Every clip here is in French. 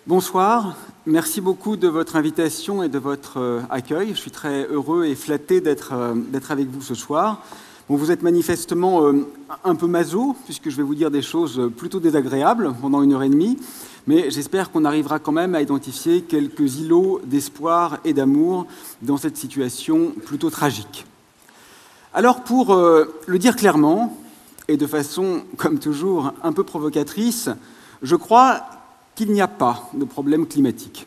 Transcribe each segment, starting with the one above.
Bonsoir, merci beaucoup de votre invitation et de votre accueil. Je suis très heureux et flatté d'être avec vous ce soir. Bon, vous êtes manifestement un peu maso, puisque je vais vous dire des choses plutôt désagréables pendant 1h30, mais j'espère qu'on arrivera quand même à identifier quelques îlots d'espoir et d'amour dans cette situation plutôt tragique. Alors, pour le dire clairement, et de façon, comme toujours, un peu provocatrice, je crois qu'il n'y a pas de problème climatique.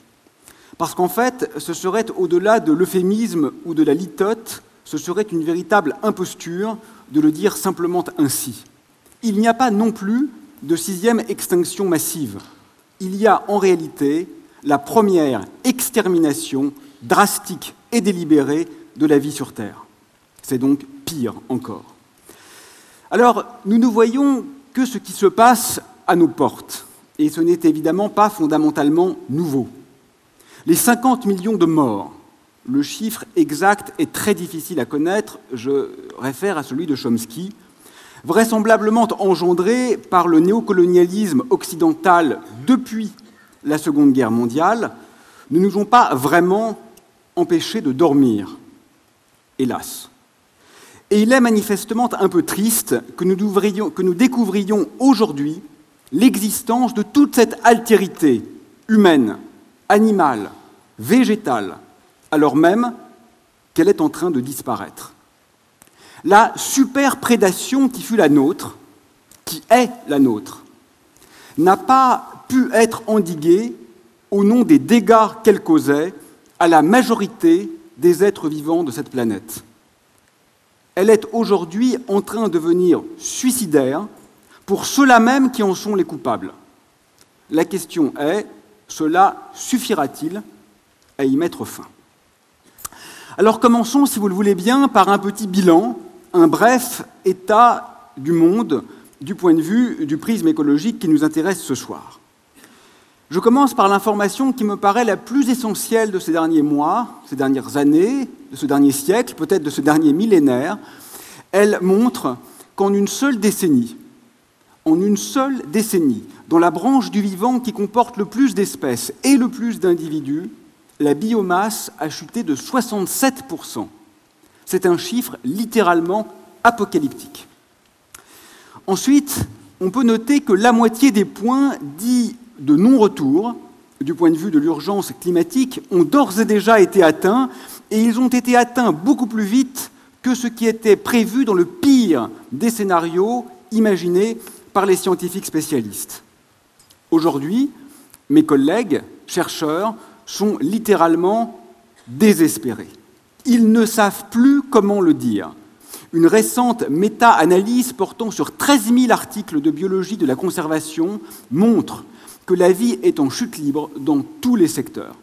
Parce qu'en fait, ce serait au-delà de l'euphémisme ou de la litote, ce serait une véritable imposture de le dire simplement ainsi. Il n'y a pas non plus de 6e extinction massive. Il y a en réalité la première extermination drastique et délibérée de la vie sur Terre. C'est donc pire encore. Alors, nous ne voyons que ce qui se passe à nos portes. Et ce n'est évidemment pas fondamentalement nouveau. Les 50 millions de morts, le chiffre exact est très difficile à connaître, je réfère à celui de Chomsky, vraisemblablement engendré par le néocolonialisme occidental depuis la Seconde Guerre mondiale, ne nous ont pas vraiment empêchés de dormir, hélas. Et il est manifestement un peu triste que nous découvrions aujourd'hui l'existence de toute cette altérité humaine, animale, végétale, alors même qu'elle est en train de disparaître. La superprédation qui fut la nôtre, qui est la nôtre, n'a pas pu être endiguée au nom des dégâts qu'elle causait à la majorité des êtres vivants de cette planète. Elle est aujourd'hui en train de devenir suicidaire pour ceux-là même qui en sont les coupables. La question est, cela suffira-t-il à y mettre fin? Alors commençons, si vous le voulez bien, par un petit bilan, un bref état du monde du point de vue du prisme écologique qui nous intéresse ce soir. Je commence par l'information qui me paraît la plus essentielle de ces derniers mois, ces dernières années, de ce dernier siècle, peut-être de ce dernier millénaire. Elle montre qu'en une seule décennie, dans la branche du vivant qui comporte le plus d'espèces et le plus d'individus, la biomasse a chuté de 67%. C'est un chiffre littéralement apocalyptique. Ensuite, on peut noter que la moitié des points dits de non-retour, du point de vue de l'urgence climatique, ont d'ores et déjà été atteints, et ils ont été atteints beaucoup plus vite que ce qui était prévu dans le pire des scénarios imaginés par les scientifiques spécialistes. Aujourd'hui, mes collègues, chercheurs, sont littéralement désespérés. Ils ne savent plus comment le dire. Une récente méta-analyse portant sur 13 000 articles de biologie de la conservation montre que la vie est en chute libre dans tous les secteurs.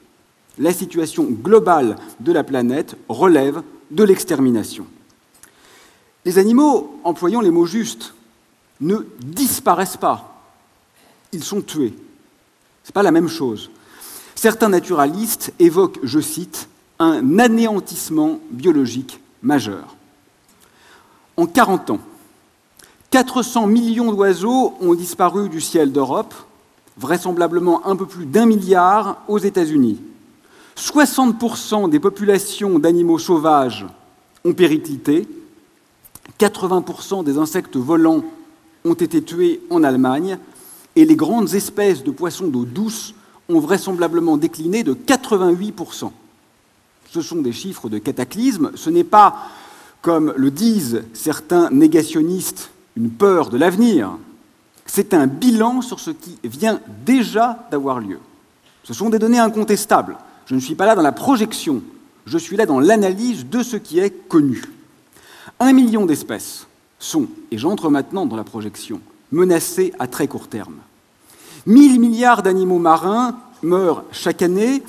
La situation globale de la planète relève de l'extermination. Les animaux, employons les mots justes, ne disparaissent pas, ils sont tués. Ce n'est pas la même chose. Certains naturalistes évoquent, je cite, un anéantissement biologique majeur. En 40 ans, 400 millions d'oiseaux ont disparu du ciel d'Europe, vraisemblablement un peu plus d'1 milliard aux États-Unis. 60% des populations d'animaux sauvages ont périclité, 80% des insectes volants ont été tués en Allemagne, et les grandes espèces de poissons d'eau douce ont vraisemblablement décliné de 88%. Ce sont des chiffres de cataclysme, ce n'est pas, comme le disent certains négationnistes, une peur de l'avenir, c'est un bilan sur ce qui vient déjà d'avoir lieu. Ce sont des données incontestables. Je ne suis pas là dans la projection, je suis là dans l'analyse de ce qui est connu. 1 million d'espèces sont, et j'entre maintenant dans la projection, menacées à très court terme. 1 000 milliards d'animaux marins meurent chaque année,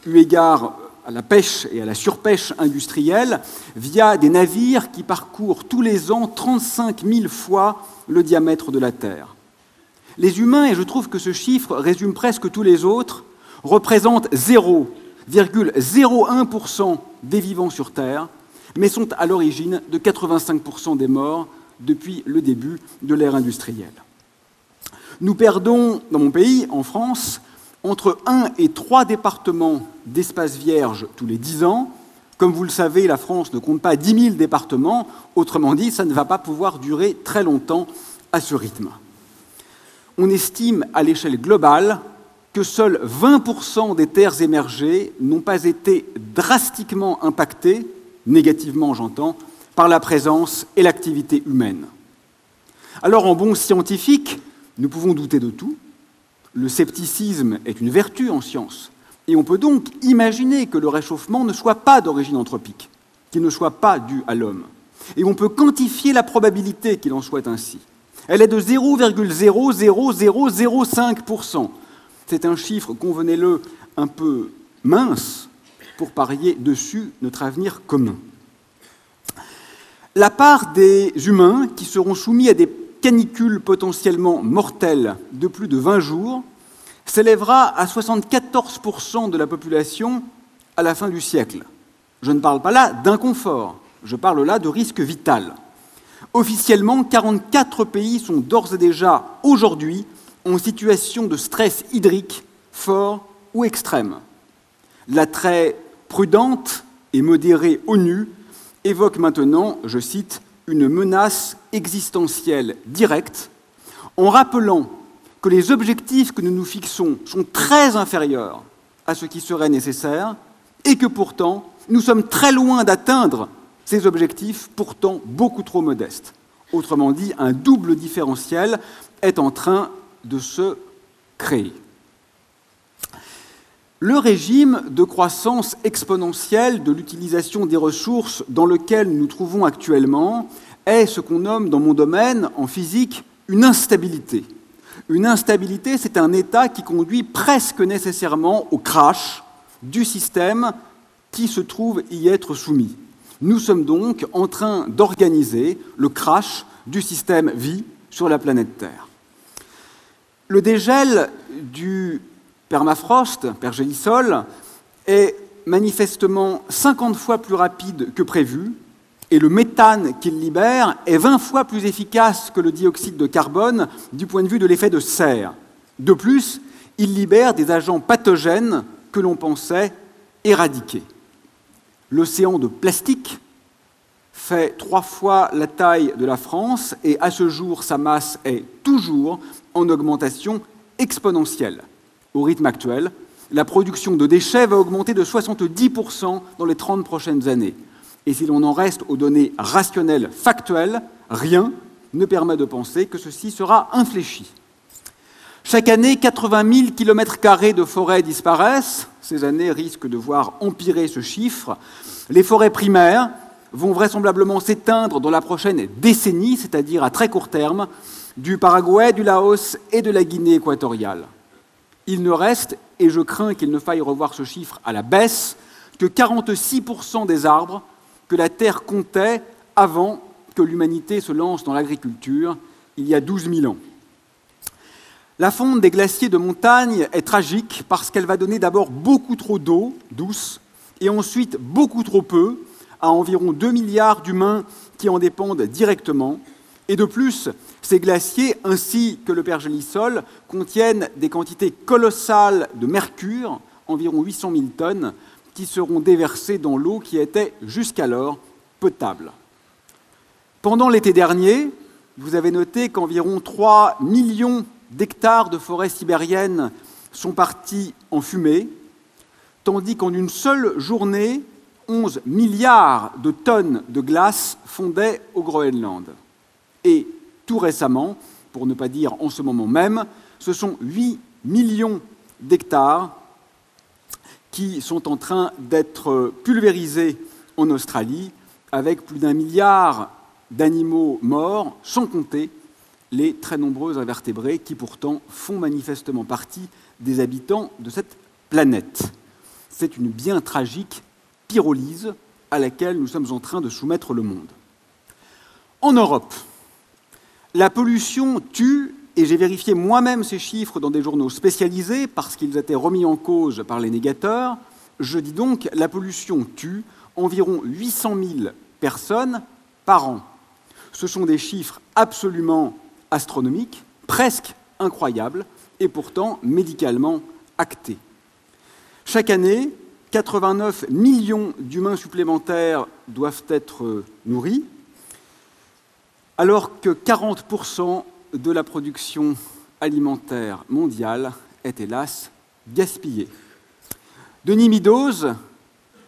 eu égard à la pêche et à la surpêche industrielle, via des navires qui parcourent tous les ans 35 000 fois le diamètre de la Terre. Les humains, et je trouve que ce chiffre résume presque tous les autres, représentent 0,01% des vivants sur Terre, mais sont à l'origine de 85% des morts depuis le début de l'ère industrielle. Nous perdons, dans mon pays, en France, entre 1 et 3 départements d'espaces vierges tous les 10 ans. Comme vous le savez, la France ne compte pas 10 000 départements. Autrement dit, ça ne va pas pouvoir durer très longtemps à ce rythme. On estime à l'échelle globale que seuls 20% des terres émergées n'ont pas été drastiquement impactées, négativement j'entends, par la présence et l'activité humaine. Alors en bon scientifique, nous pouvons douter de tout. Le scepticisme est une vertu en science, et on peut donc imaginer que le réchauffement ne soit pas d'origine anthropique, qu'il ne soit pas dû à l'homme. Et on peut quantifier la probabilité qu'il en soit ainsi. Elle est de 0,00005%. C'est un chiffre, convenez-le, un peu mince pour parier dessus notre avenir commun. La part des humains qui seront soumis à des canicules potentiellement mortelles de plus de 20 jours s'élèvera à 74% de la population à la fin du siècle. Je ne parle pas là d'inconfort, je parle là de risque vital. Officiellement, 44 pays sont d'ores et déjà, aujourd'hui, en situation de stress hydrique fort ou extrême. La très prudente et modérée ONU évoque maintenant, je cite, une menace existentielle directe, en rappelant que les objectifs que nous nous fixons sont très inférieurs à ce qui serait nécessaire et que pourtant, nous sommes très loin d'atteindre ces objectifs pourtant beaucoup trop modestes. Autrement dit, un double différentiel est en train de se créer. Le régime de croissance exponentielle de l'utilisation des ressources dans lequel nous nous trouvons actuellement est ce qu'on nomme dans mon domaine, en physique, une instabilité. Une instabilité, c'est un état qui conduit presque nécessairement au crash du système qui se trouve y être soumis. Nous sommes donc en train d'organiser le crash du système vie sur la planète Terre. Le dégel du permafrost, pergélisol, est manifestement 50 fois plus rapide que prévu, et le méthane qu'il libère est 20 fois plus efficace que le dioxyde de carbone du point de vue de l'effet de serre. De plus, il libère des agents pathogènes que l'on pensait éradiquer. L'océan de plastique fait 3 fois la taille de la France et à ce jour, sa masse est toujours en augmentation exponentielle. Au rythme actuel, la production de déchets va augmenter de 70% dans les 30 prochaines années. Et si l'on en reste aux données rationnelles factuelles, rien ne permet de penser que ceci sera infléchi. Chaque année, 80 000 km² de forêts disparaissent. Ces années risquent de voir empirer ce chiffre. Les forêts primaires vont vraisemblablement s'éteindre dans la prochaine décennie, c'est-à-dire à très court terme, du Paraguay, du Laos et de la Guinée équatoriale. Il ne reste, et je crains qu'il ne faille revoir ce chiffre à la baisse, que 46% des arbres que la Terre comptait avant que l'humanité se lance dans l'agriculture, il y a 12 000 ans. La fonte des glaciers de montagne est tragique parce qu'elle va donner d'abord beaucoup trop d'eau douce et ensuite beaucoup trop peu à environ 2 milliards d'humains qui en dépendent directement. Et de plus, ces glaciers, ainsi que le pergélisol, contiennent des quantités colossales de mercure, environ 800 000 tonnes, qui seront déversées dans l'eau qui était jusqu'alors potable. Pendant l'été dernier, vous avez noté qu'environ 3 millions d'hectares de forêts sibériennes sont partis en fumée, tandis qu'en une seule journée, 11 milliards de tonnes de glace fondaient au Groenland. Et tout récemment, pour ne pas dire en ce moment même, ce sont 8 millions d'hectares qui sont en train d'être pulvérisés en Australie, avec plus d'1 milliard d'animaux morts, sans compter les très nombreux invertébrés qui pourtant font manifestement partie des habitants de cette planète. C'est une bien tragique pyrolyse à laquelle nous sommes en train de soumettre le monde. En Europe, la pollution tue, et j'ai vérifié moi-même ces chiffres dans des journaux spécialisés parce qu'ils étaient remis en cause par les négateurs, je dis donc la pollution tue environ 800 000 personnes par an. Ce sont des chiffres absolument astronomiques, presque incroyables, et pourtant médicalement acté. Chaque année, 89 millions d'humains supplémentaires doivent être nourris, alors que 40% de la production alimentaire mondiale est hélas gaspillée. Denis Meadows,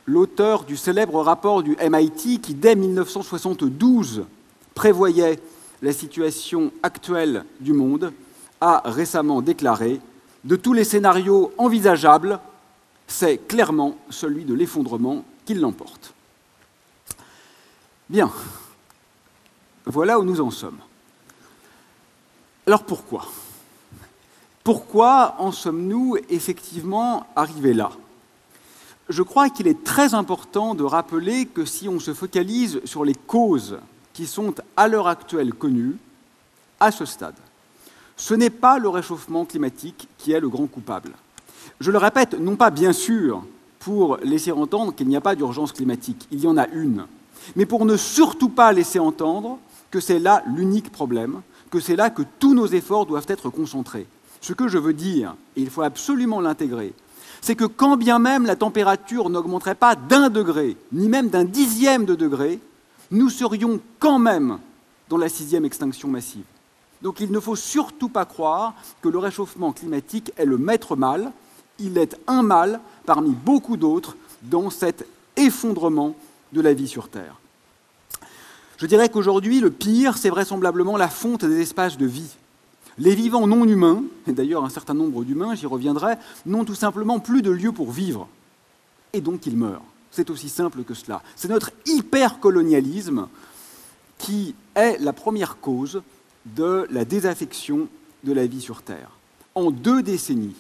l'auteur du célèbre rapport du MIT qui, dès 1972, prévoyait la situation actuelle du monde, a récemment déclaré « De tous les scénarios envisageables, c'est clairement celui de l'effondrement qui l'emporte. » Bien, voilà où nous en sommes. Alors pourquoi ? Pourquoi en sommes-nous effectivement arrivés là ? Je crois qu'il est très important de rappeler que si on se focalise sur les causes qui sont à l'heure actuelle connues, à ce stade, ce n'est pas le réchauffement climatique qui est le grand coupable. Je le répète, non pas bien sûr pour laisser entendre qu'il n'y a pas d'urgence climatique, il y en a une, mais pour ne surtout pas laisser entendre que c'est là l'unique problème, que c'est là que tous nos efforts doivent être concentrés. Ce que je veux dire, et il faut absolument l'intégrer, c'est que quand bien même la température n'augmenterait pas d'1 degré, ni même d'un dixième de degré, nous serions quand même dans la 6e extinction massive. Donc il ne faut surtout pas croire que le réchauffement climatique est le maître mal, il est un mal parmi beaucoup d'autres dans cet effondrement de la vie sur Terre. Je dirais qu'aujourd'hui, le pire, c'est vraisemblablement la fonte des espaces de vie. Les vivants non humains, et d'ailleurs un certain nombre d'humains, j'y reviendrai, n'ont tout simplement plus de lieu pour vivre. Et donc ils meurent. C'est aussi simple que cela. C'est notre hypercolonialisme qui est la première cause de la désaffection de la vie sur Terre. En 2 décennies,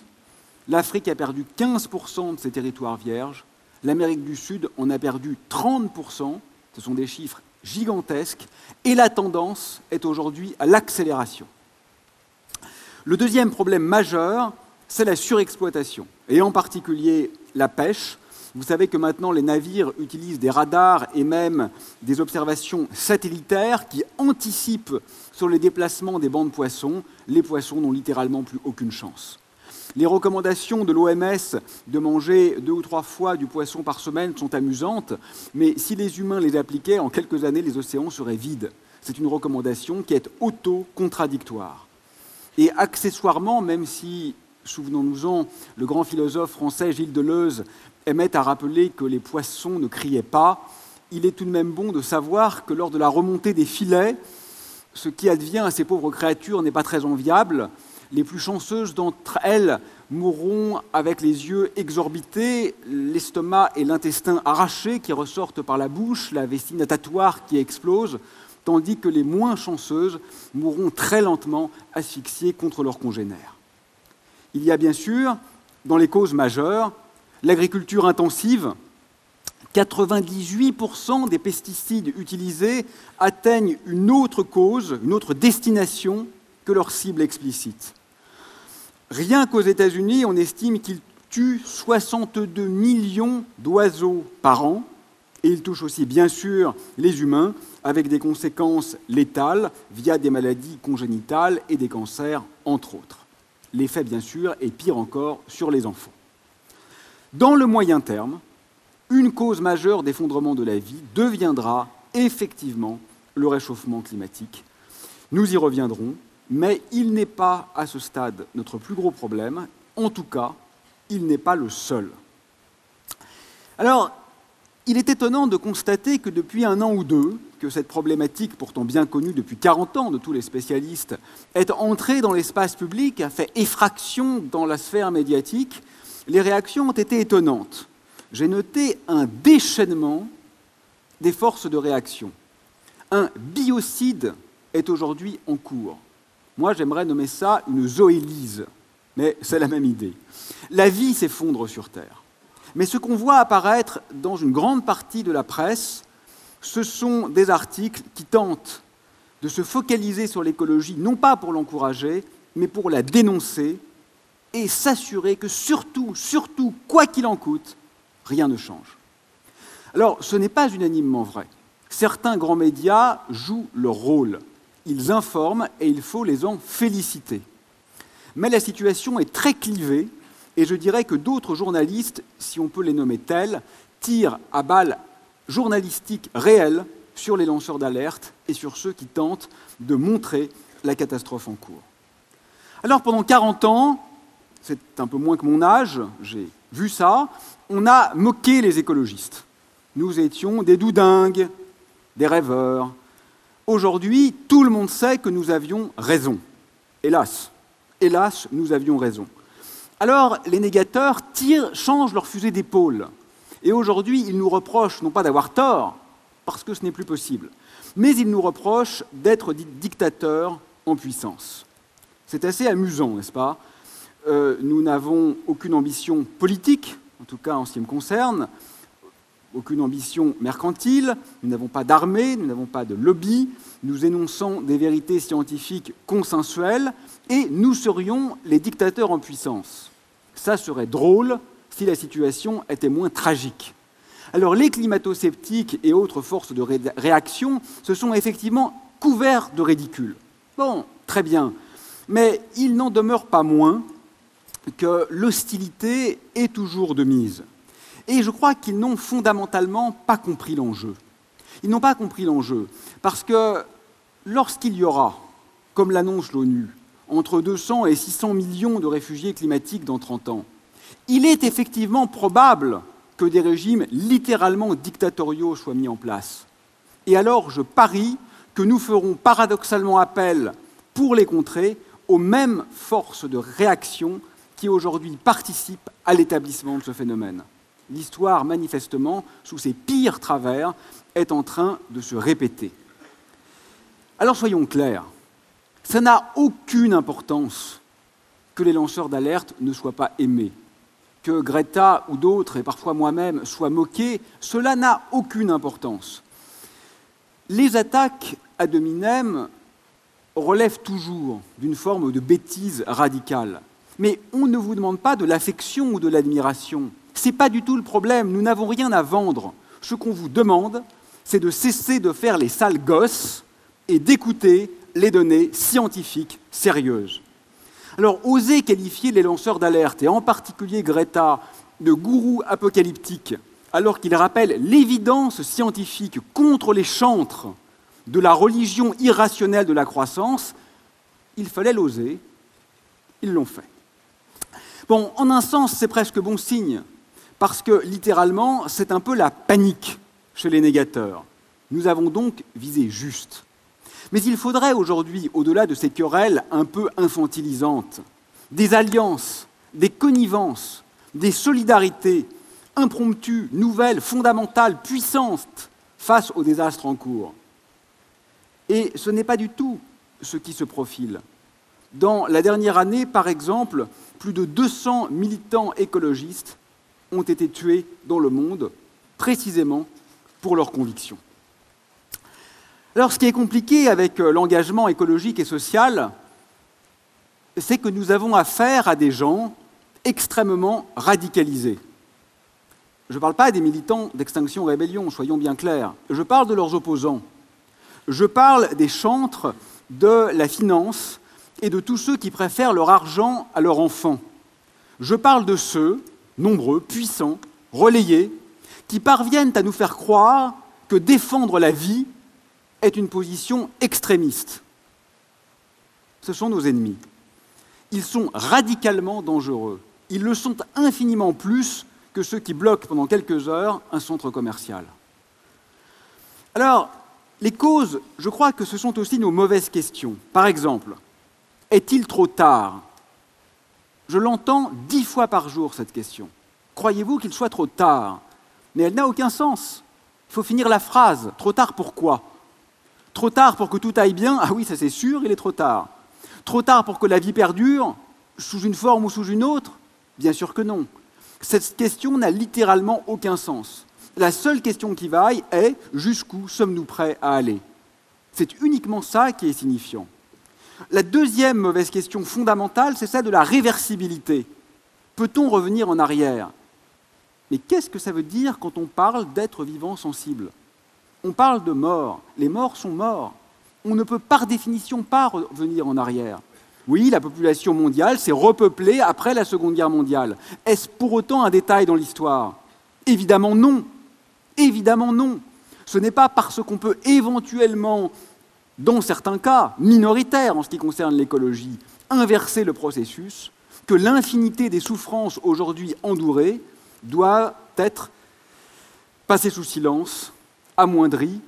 l'Afrique a perdu 15% de ses territoires vierges, l'Amérique du Sud en a perdu 30%, ce sont des chiffres gigantesques, et la tendance est aujourd'hui à l'accélération. Le deuxième problème majeur, c'est la surexploitation, et en particulier la pêche. Vous savez que maintenant les navires utilisent des radars et même des observations satellitaires qui anticipent sur les déplacements des bancs de poissons. Les poissons n'ont littéralement plus aucune chance. Les recommandations de l'OMS de manger 2 ou 3 fois du poisson par semaine sont amusantes, mais si les humains les appliquaient, en quelques années, les océans seraient vides. C'est une recommandation qui est auto-contradictoire. Et accessoirement, même si, souvenons-nous-en, le grand philosophe français Gilles Deleuze aimait à rappeler que les poissons ne criaient pas, il est tout de même bon de savoir que lors de la remontée des filets, ce qui advient à ces pauvres créatures n'est pas très enviable. Les plus chanceuses d'entre elles mourront avec les yeux exorbités, l'estomac et l'intestin arrachés qui ressortent par la bouche, la vessie natatoire qui explose, tandis que les moins chanceuses mourront très lentement, asphyxiées contre leurs congénères. Il y a bien sûr, dans les causes majeures, l'agriculture intensive. 98% des pesticides utilisés atteignent une autre cause, une autre destination que leur cible explicite. Rien qu'aux États-Unis, on estime qu'ils tuent 62 millions d'oiseaux par an, et ils touchent aussi bien sûr les humains, avec des conséquences létales via des maladies congénitales et des cancers, entre autres. L'effet, bien sûr, est pire encore sur les enfants. Dans le moyen terme, une cause majeure d'effondrement de la vie deviendra effectivement le réchauffement climatique. Nous y reviendrons, mais il n'est pas à ce stade notre plus gros problème. En tout cas, il n'est pas le seul. Alors, il est étonnant de constater que depuis 1 an ou 2, que cette problématique, pourtant bien connue depuis 40 ans de tous les spécialistes, est entrée dans l'espace public, a fait effraction dans la sphère médiatique, les réactions ont été étonnantes. J'ai noté un déchaînement des forces de réaction. Un biocide est aujourd'hui en cours. Moi, j'aimerais nommer ça une zoélyse, mais c'est la même idée. La vie s'effondre sur Terre. Mais ce qu'on voit apparaître dans une grande partie de la presse, ce sont des articles qui tentent de se focaliser sur l'écologie, non pas pour l'encourager, mais pour la dénoncer et s'assurer que surtout, quoi qu'il en coûte, rien ne change. Alors, ce n'est pas unanimement vrai. Certains grands médias jouent leur rôle. Ils informent et il faut les en féliciter. Mais la situation est très clivée Et je dirais que d'autres journalistes, si on peut les nommer tels, tirent à balles journalistiques réelles sur les lanceurs d'alerte et sur ceux qui tentent de montrer la catastrophe en cours. Alors pendant 40 ans, c'est un peu moins que mon âge, j'ai vu ça, on a moqué les écologistes. Nous étions des doudingues, des rêveurs. Aujourd'hui, tout le monde sait que nous avions raison. Hélas, nous avions raison. Alors, les négateurs changent leur fusil d'épaule. Et aujourd'hui, ils nous reprochent, non pas d'avoir tort, parce que ce n'est plus possible, mais ils nous reprochent d'être dictateurs en puissance. C'est assez amusant, n'est-ce pas ? Nous n'avons aucune ambition politique, en tout cas en ce qui me concerne, aucune ambition mercantile, nous n'avons pas d'armée, nous n'avons pas de lobby, nous énonçons des vérités scientifiques consensuelles et nous serions les dictateurs en puissance. Ça serait drôle si la situation était moins tragique. Alors les climato-sceptiques et autres forces de réaction se sont effectivement couverts de ridicule. Bon, très bien, mais il n'en demeure pas moins que l'hostilité est toujours de mise. Et je crois qu'ils n'ont fondamentalement pas compris l'enjeu. Ils n'ont pas compris l'enjeu, parce que lorsqu'il y aura, comme l'annonce l'ONU, entre 200 et 600 millions de réfugiés climatiques dans 30 ans, il est effectivement probable que des régimes littéralement dictatoriaux soient mis en place. Et alors, je parie que nous ferons paradoxalement appel, pour les contrer, aux mêmes forces de réaction qui aujourd'hui participent à l'établissement de ce phénomène. L'histoire, manifestement, sous ses pires travers, est en train de se répéter. Alors soyons clairs, ça n'a aucune importance que les lanceurs d'alerte ne soient pas aimés, que Greta ou d'autres, et parfois moi-même, soient moqués, cela n'a aucune importance. Les attaques ad hominem relèvent toujours d'une forme de bêtise radicale. Mais on ne vous demande pas de l'affection ou de l'admiration. Ce n'est pas du tout le problème, nous n'avons rien à vendre. Ce qu'on vous demande, c'est de cesser de faire les sales gosses et d'écouter les données scientifiques sérieuses. Alors, oser qualifier les lanceurs d'alerte, et en particulier Greta, de gourous apocalyptiques, alors qu'ils rappellent l'évidence scientifique contre les chantres de la religion irrationnelle de la croissance, il fallait l'oser, ils l'ont fait. Bon, en un sens, c'est presque bon signe, parce que, littéralement, c'est un peu la panique chez les négateurs. Nous avons donc visé juste. Mais il faudrait aujourd'hui, au-delà de ces querelles un peu infantilisantes, des alliances, des connivences, des solidarités impromptues, nouvelles, fondamentales, puissantes, face au désastre en cours. Et ce n'est pas du tout ce qui se profile. Dans la dernière année, par exemple, plus de 200 militants écologistes ont été tués dans le monde, précisément pour leurs convictions. Alors, ce qui est compliqué avec l'engagement écologique et social, c'est que nous avons affaire à des gens extrêmement radicalisés. Je ne parle pas des militants d'Extinction Rébellion, soyons bien clairs. Je parle de leurs opposants. Je parle des chantres de la finance et de tous ceux qui préfèrent leur argent à leur enfant. Je parle de ceux, nombreux, puissants, relayés, qui parviennent à nous faire croire que défendre la vie est une position extrémiste. Ce sont nos ennemis. Ils sont radicalement dangereux. Ils le sont infiniment plus que ceux qui bloquent pendant quelques heures un centre commercial. Alors, les causes, je crois que ce sont aussi nos mauvaises questions. Par exemple, est-il trop tard ? Je l'entends 10 fois par jour, cette question. Croyez-vous qu'il soit trop tard ? Mais elle n'a aucun sens. Il faut finir la phrase. Trop tard pourquoi ? Trop tard pour que tout aille bien ? Ah oui, ça c'est sûr, il est trop tard. Trop tard pour que la vie perdure, sous une forme ou sous une autre ? Bien sûr que non. Cette question n'a littéralement aucun sens. La seule question qui vaille est « jusqu'où sommes-nous prêts à aller ?» C'est uniquement ça qui est signifiant. La deuxième mauvaise question fondamentale, c'est celle de la réversibilité. Peut-on revenir en arrière ? Mais qu'est-ce que ça veut dire quand on parle d'êtres vivants sensibles ? On parle de mort. Les morts sont morts. On ne peut par définition pas revenir en arrière. Oui, la population mondiale s'est repeuplée après la Seconde Guerre mondiale. Est-ce pour autant un détail dans l'histoire? Évidemment non. Évidemment non. Ce n'est pas parce qu'on peut éventuellement, dans certains cas, minoritaires en ce qui concerne l'écologie, inverser le processus, que l'infinité des souffrances aujourd'hui endurées doit être passée sous silence, amoindrie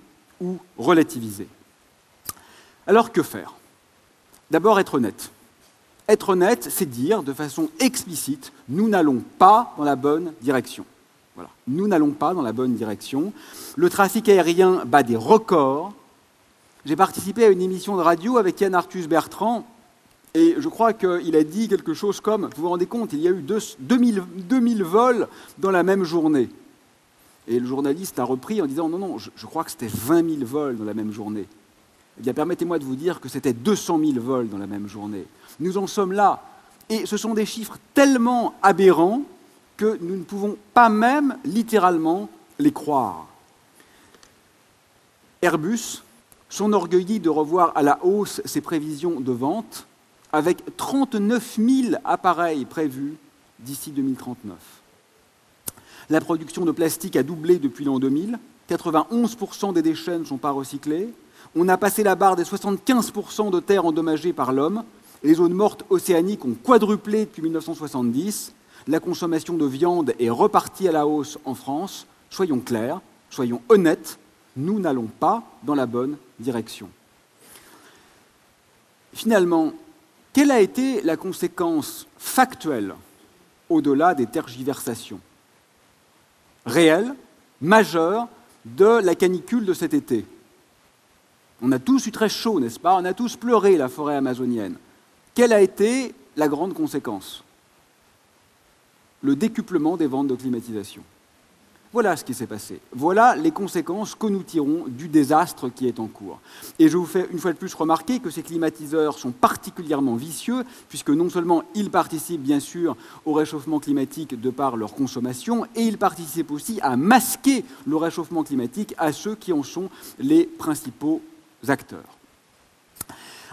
ou relativisée. Alors que faire? D'abord, être honnête. Être honnête, c'est dire de façon explicite, nous n'allons pas dans la bonne direction. Voilà. Nous n'allons pas dans la bonne direction. Le trafic aérien bat des records. J'ai participé à une émission de radio avec Yann Arthus-Bertrand, et je crois qu'il a dit quelque chose comme, vous vous rendez compte, il y a eu 2000 vols dans la même journée. Et le journaliste a repris en disant, non, je crois que c'était 20 000 vols dans la même journée. Eh bien, permettez-moi de vous dire que c'était 200 000 vols dans la même journée. Nous en sommes là. Et ce sont des chiffres tellement aberrants que nous ne pouvons pas même littéralement les croire. Airbus s'enorgueillit de revoir à la hausse ses prévisions de vente avec 39 000 appareils prévus d'ici 2039. La production de plastique a doublé depuis l'an 2000. 91% des déchets ne sont pas recyclés. On a passé la barre des 75% de terres endommagées par l'homme. Les zones mortes océaniques ont quadruplé depuis 1970. La consommation de viande est repartie à la hausse en France. Soyons clairs, soyons honnêtes, nous n'allons pas dans la bonne direction. Finalement, quelle a été la conséquence factuelle au-delà des tergiversations réelle, majeure, de la canicule de cet été? On a tous eu très chaud, n'est-ce pas? On a tous pleuré la forêt amazonienne. Quelle a été la grande conséquence? Le décuplement des ventes de climatisation. Voilà ce qui s'est passé. Voilà les conséquences que nous tirons du désastre qui est en cours. Et je vous fais une fois de plus remarquer que ces climatiseurs sont particulièrement vicieux, puisque non seulement ils participent bien sûr au réchauffement climatique de par leur consommation, et ils participent aussi à masquer le réchauffement climatique à ceux qui en sont les principaux acteurs.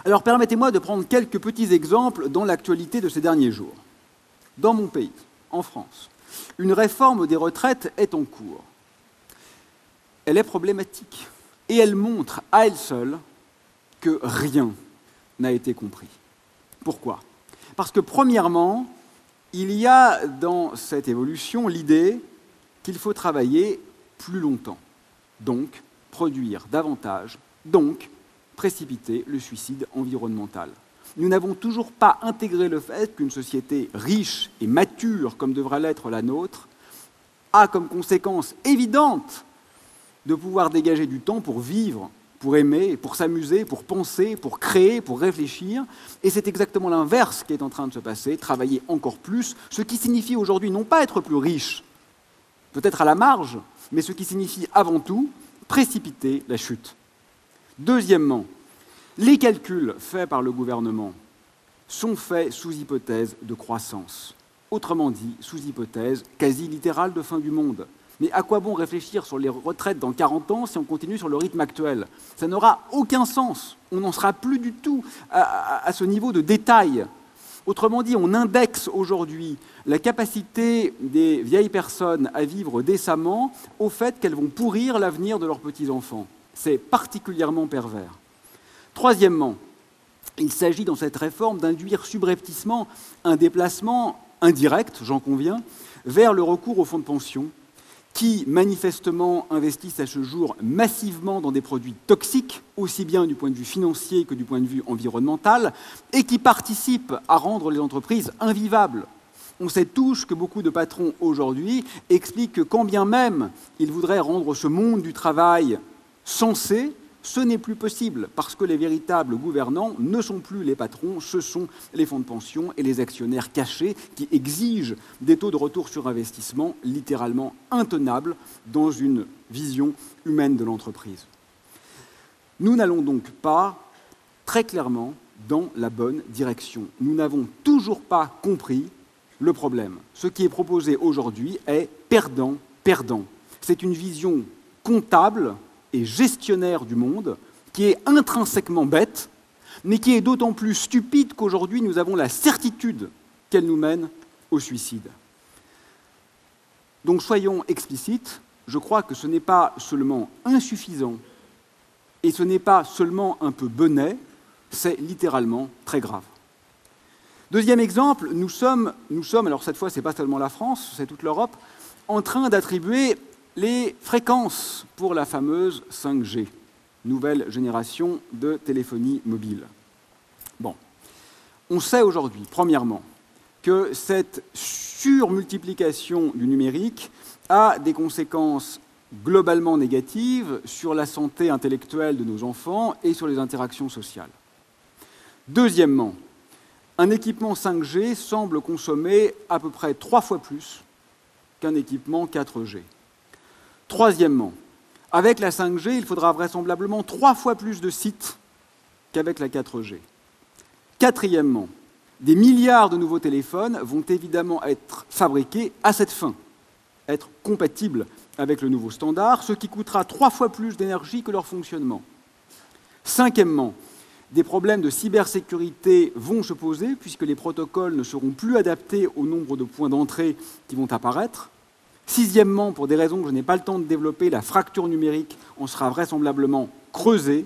Alors permettez-moi de prendre quelques petits exemples dans l'actualité de ces derniers jours. Dans mon pays, en France, une réforme des retraites est en cours. Elle est problématique et elle montre à elle seule que rien n'a été compris. Pourquoi? Parce que premièrement, il y a dans cette évolution l'idée qu'il faut travailler plus longtemps, donc produire davantage, donc précipiter le suicide environnemental. Nous n'avons toujours pas intégré le fait qu'une société riche et mature, comme devrait l'être la nôtre, a comme conséquence évidente de pouvoir dégager du temps pour vivre, pour aimer, pour s'amuser, pour penser, pour créer, pour réfléchir. Et c'est exactement l'inverse qui est en train de se passer, travailler encore plus, ce qui signifie aujourd'hui non pas être plus riche, peut-être à la marge, mais ce qui signifie avant tout précipiter la chute. Deuxièmement, les calculs faits par le gouvernement sont faits sous hypothèse de croissance. Autrement dit, sous hypothèse quasi littérale de fin du monde. Mais à quoi bon réfléchir sur les retraites dans 40 ans si on continue sur le rythme actuel? Ça n'aura aucun sens. On n'en sera plus du tout à ce niveau de détail. Autrement dit, on indexe aujourd'hui la capacité des vieilles personnes à vivre décemment au fait qu'elles vont pourrir l'avenir de leurs petits-enfants. C'est particulièrement pervers. Troisièmement, il s'agit dans cette réforme d'induire subrepticement un déplacement indirect, j'en conviens, vers le recours aux fonds de pension qui, manifestement, investissent à ce jour massivement dans des produits toxiques, aussi bien du point de vue financier que du point de vue environnemental, et qui participent à rendre les entreprises invivables. On sait tous que beaucoup de patrons aujourd'hui expliquent que quand bien même ils voudraient rendre ce monde du travail sensé, ce n'est plus possible parce que les véritables gouvernants ne sont plus les patrons, ce sont les fonds de pension et les actionnaires cachés qui exigent des taux de retour sur investissement littéralement intenables dans une vision humaine de l'entreprise. Nous n'allons donc pas très clairement dans la bonne direction. Nous n'avons toujours pas compris le problème. Ce qui est proposé aujourd'hui est perdant-perdant. C'est une vision comptable et gestionnaire du monde, qui est intrinsèquement bête, mais qui est d'autant plus stupide qu'aujourd'hui nous avons la certitude qu'elle nous mène au suicide. Donc soyons explicites, je crois que ce n'est pas seulement insuffisant et ce n'est pas seulement un peu benêt, c'est littéralement très grave. Deuxième exemple, nous sommes, alors cette fois ce n'est pas seulement la France, c'est toute l'Europe, en train d'attribuer les fréquences pour la fameuse 5G, nouvelle génération de téléphonie mobile. Bon, on sait aujourd'hui, premièrement, que cette surmultiplication du numérique a des conséquences globalement négatives sur la santé intellectuelle de nos enfants et sur les interactions sociales. Deuxièmement, un équipement 5G semble consommer à peu près 3 fois plus qu'un équipement 4G. Troisièmement, avec la 5G, il faudra vraisemblablement 3 fois plus de sites qu'avec la 4G. Quatrièmement, des milliards de nouveaux téléphones vont évidemment être fabriqués à cette fin, être compatibles avec le nouveau standard, ce qui coûtera 3 fois plus d'énergie que leur fonctionnement. Cinquièmement, des problèmes de cybersécurité vont se poser puisque les protocoles ne seront plus adaptés au nombre de points d'entrée qui vont apparaître. Sixièmement, pour des raisons que je n'ai pas le temps de développer, la fracture numérique en sera vraisemblablement creusée.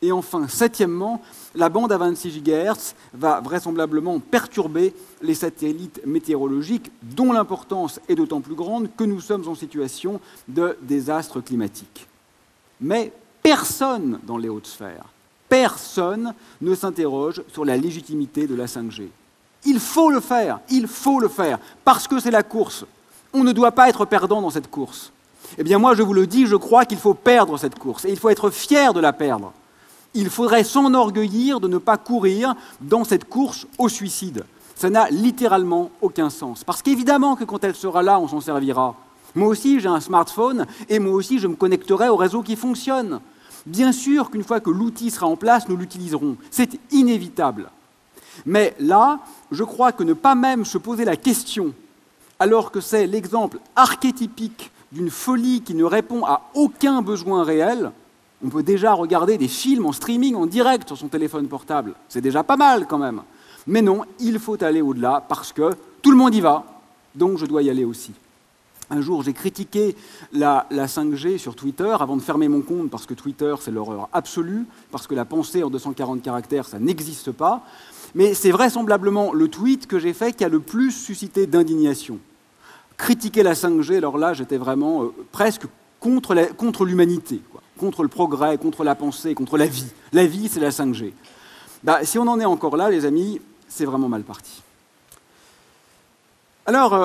Et enfin, septièmement, la bande à 26 GHz va vraisemblablement perturber les satellites météorologiques, dont l'importance est d'autant plus grande que nous sommes en situation de désastre climatique. Mais personne dans les hautes sphères, personne ne s'interroge sur la légitimité de la 5G. Il faut le faire, parce que c'est la course. On ne doit pas être perdant dans cette course. Eh bien moi, je vous le dis, je crois qu'il faut perdre cette course, et il faut être fier de la perdre. Il faudrait s'enorgueillir de ne pas courir dans cette course au suicide. Ça n'a littéralement aucun sens. Parce qu'évidemment que quand elle sera là, on s'en servira. Moi aussi, j'ai un smartphone, et moi aussi, je me connecterai au réseau qui fonctionne. Bien sûr qu'une fois que l'outil sera en place, nous l'utiliserons. C'est inévitable. Mais là, je crois que ne pas même se poser la question, alors que c'est l'exemple archétypique d'une folie qui ne répond à aucun besoin réel, on peut déjà regarder des films en streaming, en direct sur son téléphone portable. C'est déjà pas mal quand même. Mais non, il faut aller au-delà parce que tout le monde y va, donc je dois y aller aussi. Un jour, j'ai critiqué la 5G sur Twitter avant de fermer mon compte parce que Twitter, c'est l'horreur absolue, parce que la pensée en 240 caractères, ça n'existe pas. Mais c'est vraisemblablement le tweet que j'ai fait qui a le plus suscité d'indignation. Critiquer la 5G, alors là, j'étais vraiment presque contre l'humanité, quoi. Contre le progrès, contre la pensée, contre la vie. La vie, c'est la 5G. Si on en est encore là, les amis, c'est vraiment mal parti. Alors,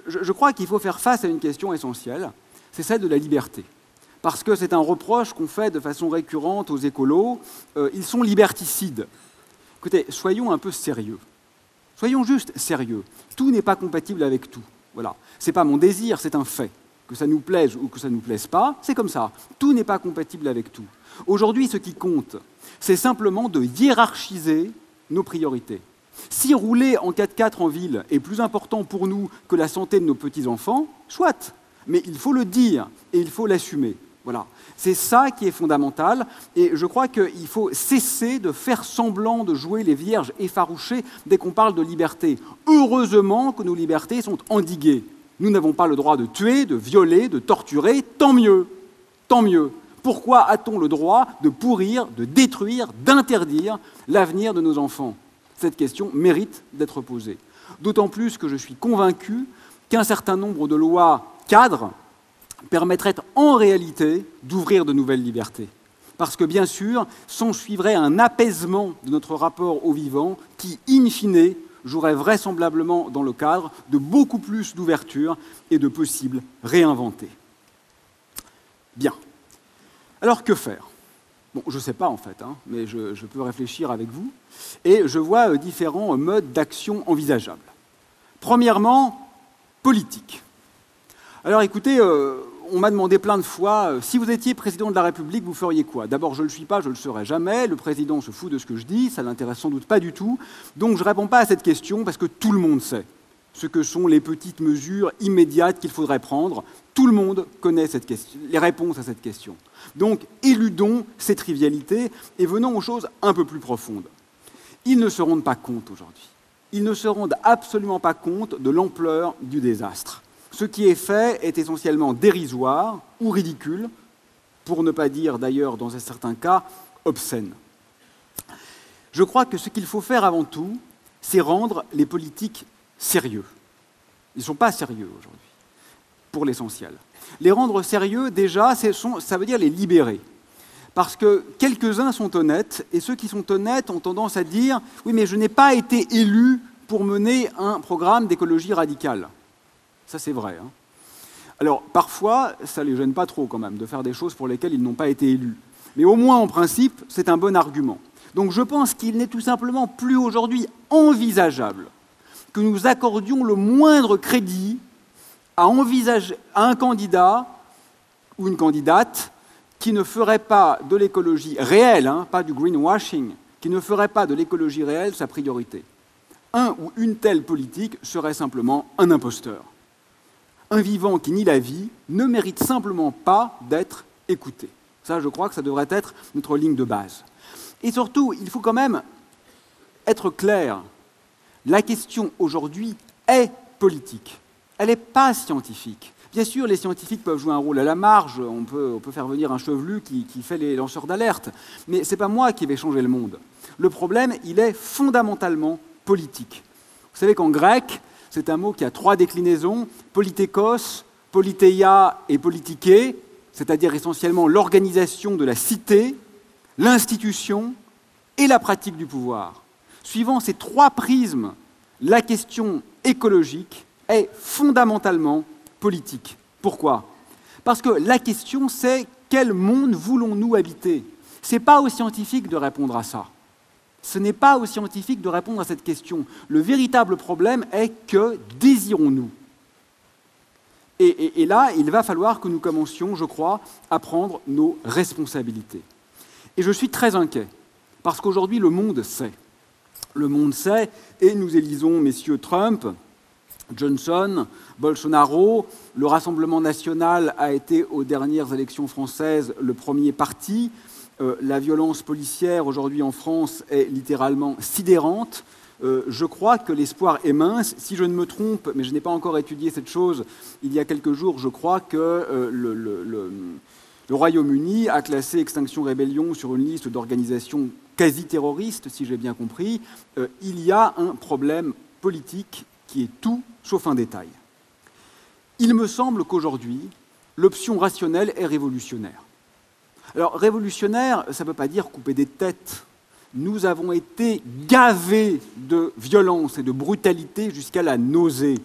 je crois qu'il faut faire face à une question essentielle, c'est celle de la liberté. Parce que c'est un reproche qu'on fait de façon récurrente aux écolos, ils sont liberticides. Écoutez, soyons un peu sérieux. Soyons juste sérieux. Tout n'est pas compatible avec tout. Voilà. Ce n'est pas mon désir, c'est un fait. Que ça nous plaise ou que ça ne nous plaise pas, c'est comme ça. Tout n'est pas compatible avec tout. Aujourd'hui, ce qui compte, c'est simplement de hiérarchiser nos priorités. Si rouler en 4x4 en ville est plus important pour nous que la santé de nos petits-enfants, soit. Mais il faut le dire et il faut l'assumer. Voilà. C'est ça qui est fondamental. Et je crois qu'il faut cesser de faire semblant de jouer les vierges effarouchées dès qu'on parle de liberté. Heureusement que nos libertés sont endiguées. Nous n'avons pas le droit de tuer, de violer, de torturer, tant mieux, tant mieux. Pourquoi a-t-on le droit de pourrir, de détruire, d'interdire l'avenir de nos enfants? Cette question mérite d'être posée. D'autant plus que je suis convaincu qu'un certain nombre de lois cadres permettraient en réalité d'ouvrir de nouvelles libertés. Parce que bien sûr, s'ensuivrait un apaisement de notre rapport au vivant qui, in fine, jouerait vraisemblablement dans le cadre de beaucoup plus d'ouverture et de possibles réinventés. Bien. Alors, que faire? Bon, je ne sais pas en fait, mais je peux réfléchir avec vous. Et je vois différents modes d'action envisageables. Premièrement, politique. Alors écoutez, on m'a demandé plein de fois, si vous étiez président de la République, vous feriez quoi? D'abord, je ne le suis pas, je ne le serai jamais. Le président se fout de ce que je dis, ça ne l'intéresse sans doute pas du tout. Donc je ne réponds pas à cette question parce que tout le monde sait. ce que sont les petites mesures immédiates qu'il faudrait prendre. Tout le monde connaît cette question, les réponses à cette question. Donc, éludons ces trivialités et venons aux choses un peu plus profondes. Ils ne se rendent pas compte aujourd'hui. Ils ne se rendent absolument pas compte de l'ampleur du désastre. Ce qui est fait est essentiellement dérisoire ou ridicule, pour ne pas dire d'ailleurs, dans certains cas, obscène. Je crois que ce qu'il faut faire avant tout, c'est rendre les politiques sérieux. Ils ne sont pas sérieux aujourd'hui, pour l'essentiel. Les rendre sérieux, déjà, ça veut dire les libérer. Parce que quelques-uns sont honnêtes, et ceux qui sont honnêtes ont tendance à dire « Oui, mais je n'ai pas été élu pour mener un programme d'écologie radicale. » Ça, c'est vrai. Hein. Alors, parfois, ça ne les gêne pas trop, quand même, de faire des choses pour lesquelles ils n'ont pas été élus. Mais au moins, en principe, c'est un bon argument. Donc, je pense qu'il n'est tout simplement plus aujourd'hui envisageable que nous accordions le moindre crédit à un candidat ou une candidate qui ne ferait pas de l'écologie réelle, hein, pas du greenwashing, qui ne ferait pas de l'écologie réelle sa priorité. Un ou une telle politique serait simplement un imposteur. Un vivant qui nie la vie ne mérite simplement pas d'être écouté. Ça, je crois que ça devrait être notre ligne de base. Et surtout, il faut quand même être clair. La question aujourd'hui est politique. Elle n'est pas scientifique. Bien sûr, les scientifiques peuvent jouer un rôle à la marge, on peut faire venir un chevelu qui fait les lanceurs d'alerte, mais ce n'est pas moi qui vais changer le monde. Le problème, il est fondamentalement politique. Vous savez qu'en grec, c'est un mot qui a 3 déclinaisons, politékos, politéia et politiké, c'est-à-dire essentiellement l'organisation de la cité, l'institution et la pratique du pouvoir. Suivant ces 3 prismes, la question écologique est fondamentalement politique. Pourquoi ? Parce que la question, c'est quel monde voulons-nous habiter ? Ce n'est pas aux scientifiques de répondre à ça. Ce n'est pas aux scientifiques de répondre à cette question. Le véritable problème est que désirons-nous ? Et là, il va falloir que nous commencions, je crois, à prendre nos responsabilités. Et je suis très inquiet, parce qu'aujourd'hui, le monde sait. Le monde sait, et nous élisons messieurs Trump, Johnson, Bolsonaro. Le Rassemblement national a été, aux dernières élections françaises, le premier parti. La violence policière, aujourd'hui en France, est littéralement sidérante. Je crois que l'espoir est mince. Si je ne me trompe, mais je n'ai pas encore étudié cette chose, il y a quelques jours, je crois que le Royaume-Uni a classé Extinction Rebellion sur une liste d'organisations quasi-terroristes, si j'ai bien compris. Il y a un problème politique qui est tout sauf un détail. Il me semble qu'aujourd'hui, l'option rationnelle est révolutionnaire. Alors, révolutionnaire, ça ne veut pas dire couper des têtes. Nous avons été gavés de violence et de brutalité jusqu'à la nausée.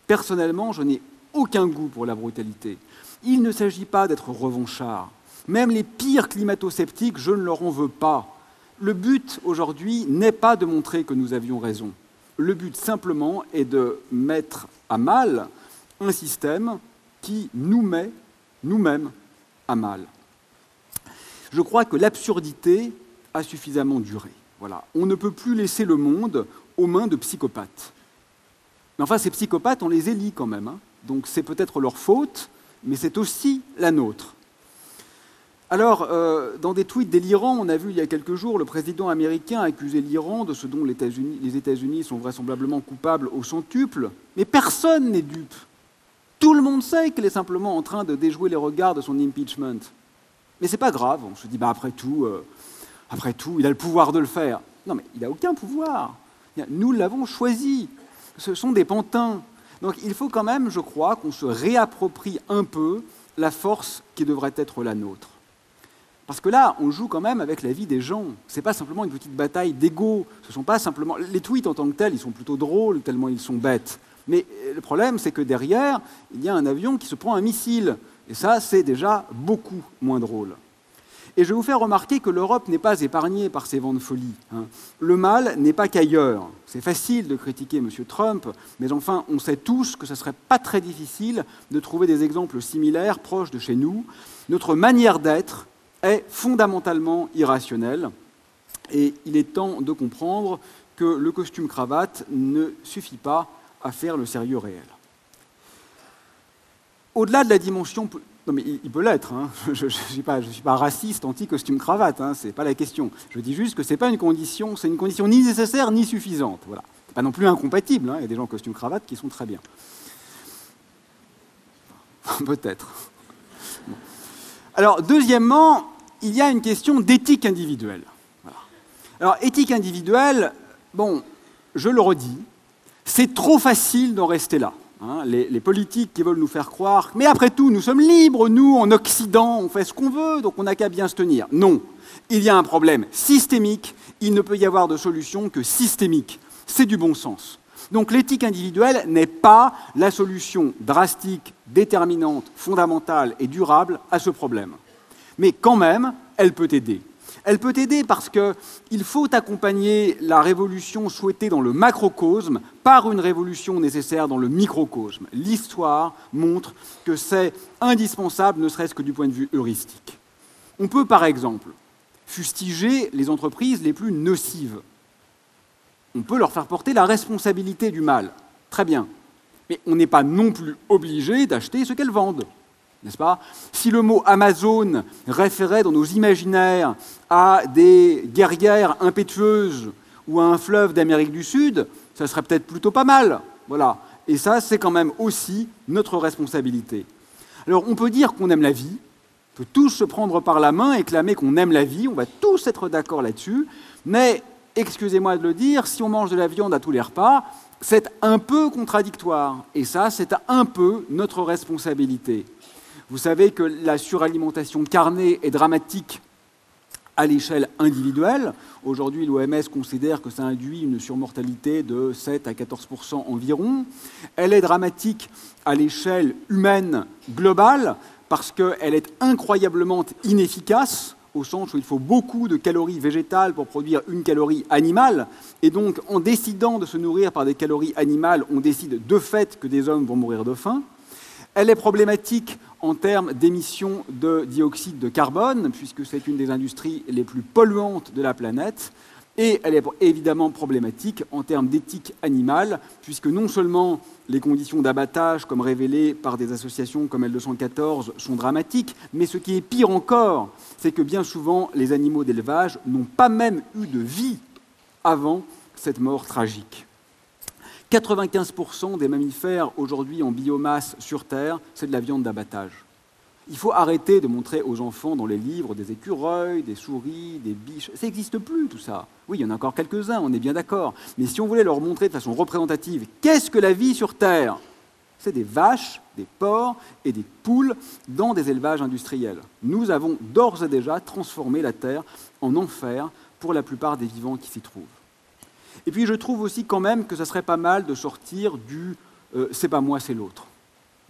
Personnellement, je n'ai aucun goût pour la brutalité. Il ne s'agit pas d'être revanchard. Même les pires climato-sceptiques, je ne leur en veux pas. Le but, aujourd'hui, n'est pas de montrer que nous avions raison. Le but, simplement, est de mettre à mal un système qui nous met nous-mêmes à mal. Je crois que l'absurdité a suffisamment duré. Voilà. On ne peut plus laisser le monde aux mains de psychopathes. Mais enfin, ces psychopathes, on les élit quand même. Hein. Donc c'est peut-être leur faute, mais c'est aussi la nôtre. Alors, dans des tweets délirants, on a vu il y a quelques jours le président américain accuser l'Iran de ce dont les États-Unis sont vraisemblablement coupables au centuple, mais personne n'est dupe. Tout le monde sait qu'il est simplement en train de déjouer les regards de son impeachment. Mais c'est pas grave, on se dit, après tout, il a le pouvoir de le faire. Non, mais il n'a aucun pouvoir. Nous l'avons choisi. Ce sont des pantins. Donc il faut quand même, je crois, qu'on se réapproprie un peu la force qui devrait être la nôtre. Parce que là, on joue quand même avec la vie des gens. Ce n'est pas simplement une petite bataille d'ego. Ce sont pas simplement... Les tweets en tant que tels, ils sont plutôt drôles, tellement ils sont bêtes. Mais le problème, c'est que derrière, il y a un avion qui se prend un missile. Et ça, c'est déjà beaucoup moins drôle. Et je vais vous faire remarquer que l'Europe n'est pas épargnée par ces vents de folie. Hein. Le mal n'est pas qu'ailleurs. C'est facile de critiquer M. Trump, mais enfin, on sait tous que ce ne serait pas très difficile de trouver des exemples similaires proches de chez nous. Notre manière d'être est fondamentalement irrationnelle. Et il est temps de comprendre que le costume-cravate ne suffit pas à faire le sérieux réel. Au-delà de la dimension... Non, mais il peut l'être. Hein. Je ne suis pas raciste, anti-costume-cravate. Hein. Ce n'est pas la question. Je dis juste que ce n'est pas une condition, c'est une condition ni nécessaire ni suffisante. Voilà. Ce n'est pas non plus incompatible. Hein. Il y a des gens en costume-cravate qui sont très bien. Peut-être. Bon. Alors, deuxièmement, il y a une question d'éthique individuelle. Voilà. Alors, éthique individuelle, bon, je le redis, c'est trop facile d'en rester là. Hein, les politiques qui veulent nous faire croire « mais après tout, nous sommes libres, nous, en Occident, on fait ce qu'on veut, donc on n'a qu'à bien se tenir ». Non, il y a un problème systémique, il ne peut y avoir de solution que systémique. C'est du bon sens. Donc l'éthique individuelle n'est pas la solution drastique, déterminante, fondamentale et durable à ce problème. Mais quand même, elle peut aider. Elle peut aider parce qu'il faut accompagner la révolution souhaitée dans le macrocosme par une révolution nécessaire dans le microcosme. L'histoire montre que c'est indispensable, ne serait-ce que du point de vue heuristique. On peut, par exemple, fustiger les entreprises les plus nocives. On peut leur faire porter la responsabilité du mal. Très bien. Mais on n'est pas non plus obligé d'acheter ce qu'elles vendent. N'est-ce pas ? Si le mot Amazon référait dans nos imaginaires à des guerrières impétueuses ou à un fleuve d'Amérique du Sud, ça serait peut-être plutôt pas mal. Voilà. Et ça, c'est quand même aussi notre responsabilité. Alors, on peut dire qu'on aime la vie, on peut tous se prendre par la main et clamer qu'on aime la vie, on va tous être d'accord là-dessus, mais, excusez-moi de le dire, si on mange de la viande à tous les repas, c'est un peu contradictoire. Et ça, c'est un peu notre responsabilité. Vous savez que la suralimentation carnée est dramatique à l'échelle individuelle. Aujourd'hui, l'OMS considère que ça induit une surmortalité de 7 à 14% environ. Elle est dramatique à l'échelle humaine globale parce qu'elle est incroyablement inefficace, au sens où il faut beaucoup de calories végétales pour produire une calorie animale. Et donc, en décidant de se nourrir par des calories animales, on décide de fait que des hommes vont mourir de faim. Elle est problématique en termes d'émissions de dioxyde de carbone, puisque c'est une des industries les plus polluantes de la planète. Et elle est évidemment problématique en termes d'éthique animale, puisque non seulement les conditions d'abattage, comme révélées par des associations comme L214, sont dramatiques, mais ce qui est pire encore, c'est que bien souvent, les animaux d'élevage n'ont pas même eu de vie avant cette mort tragique. 95% des mammifères aujourd'hui en biomasse sur Terre, c'est de la viande d'abattage. Il faut arrêter de montrer aux enfants dans les livres des écureuils, des souris, des biches. Ça n'existe plus tout ça. Oui, il y en a encore quelques-uns, on est bien d'accord. Mais si on voulait leur montrer de façon représentative, qu'est-ce que la vie sur Terre ? C'est des vaches, des porcs et des poules dans des élevages industriels. Nous avons d'ores et déjà transformé la Terre en enfer pour la plupart des vivants qui s'y trouvent. Et puis je trouve aussi quand même que ça serait pas mal de sortir du « c'est pas moi, c'est l'autre ».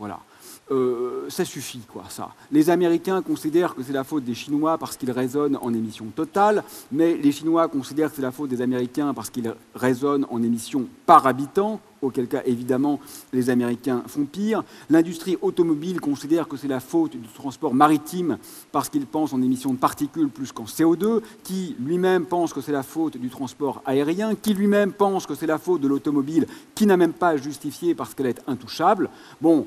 Voilà. Ça suffit, quoi, ça. Les Américains considèrent que c'est la faute des Chinois parce qu'ils raisonnent en émissions totales, mais les Chinois considèrent que c'est la faute des Américains parce qu'ils raisonnent en émissions par habitant, auquel cas, évidemment, les Américains font pire. L'industrie automobile considère que c'est la faute du transport maritime parce qu'il pense en émissions de particules plus qu'en CO2, qui lui-même pense que c'est la faute du transport aérien, qui lui-même pense que c'est la faute de l'automobile, qui n'a même pas justifié parce qu'elle est intouchable. Bon,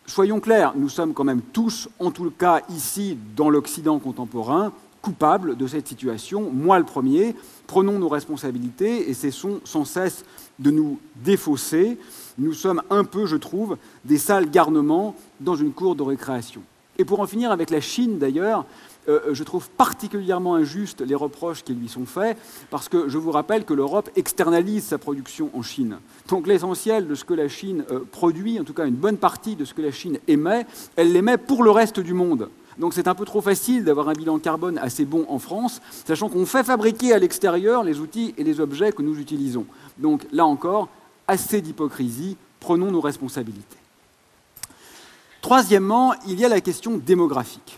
soyons clairs, nous sommes quand même tous, en tout cas ici, dans l'Occident contemporain, coupables de cette situation, moi le premier. Prenons nos responsabilités et cessons sans cesse de nous défausser. Nous sommes un peu, je trouve, des sales garnements dans une cour de récréation. Et pour en finir avec la Chine, d'ailleurs, je trouve particulièrement injustes les reproches qui lui sont faits, parce que je vous rappelle que l'Europe externalise sa production en Chine. Donc l'essentiel de ce que la Chine produit, en tout cas une bonne partie de ce que la Chine émet, elle l'émet pour le reste du monde. Donc c'est un peu trop facile d'avoir un bilan carbone assez bon en France, sachant qu'on fait fabriquer à l'extérieur les outils et les objets que nous utilisons. Donc là encore, assez d'hypocrisie, prenons nos responsabilités. Troisièmement, il y a la question démographique.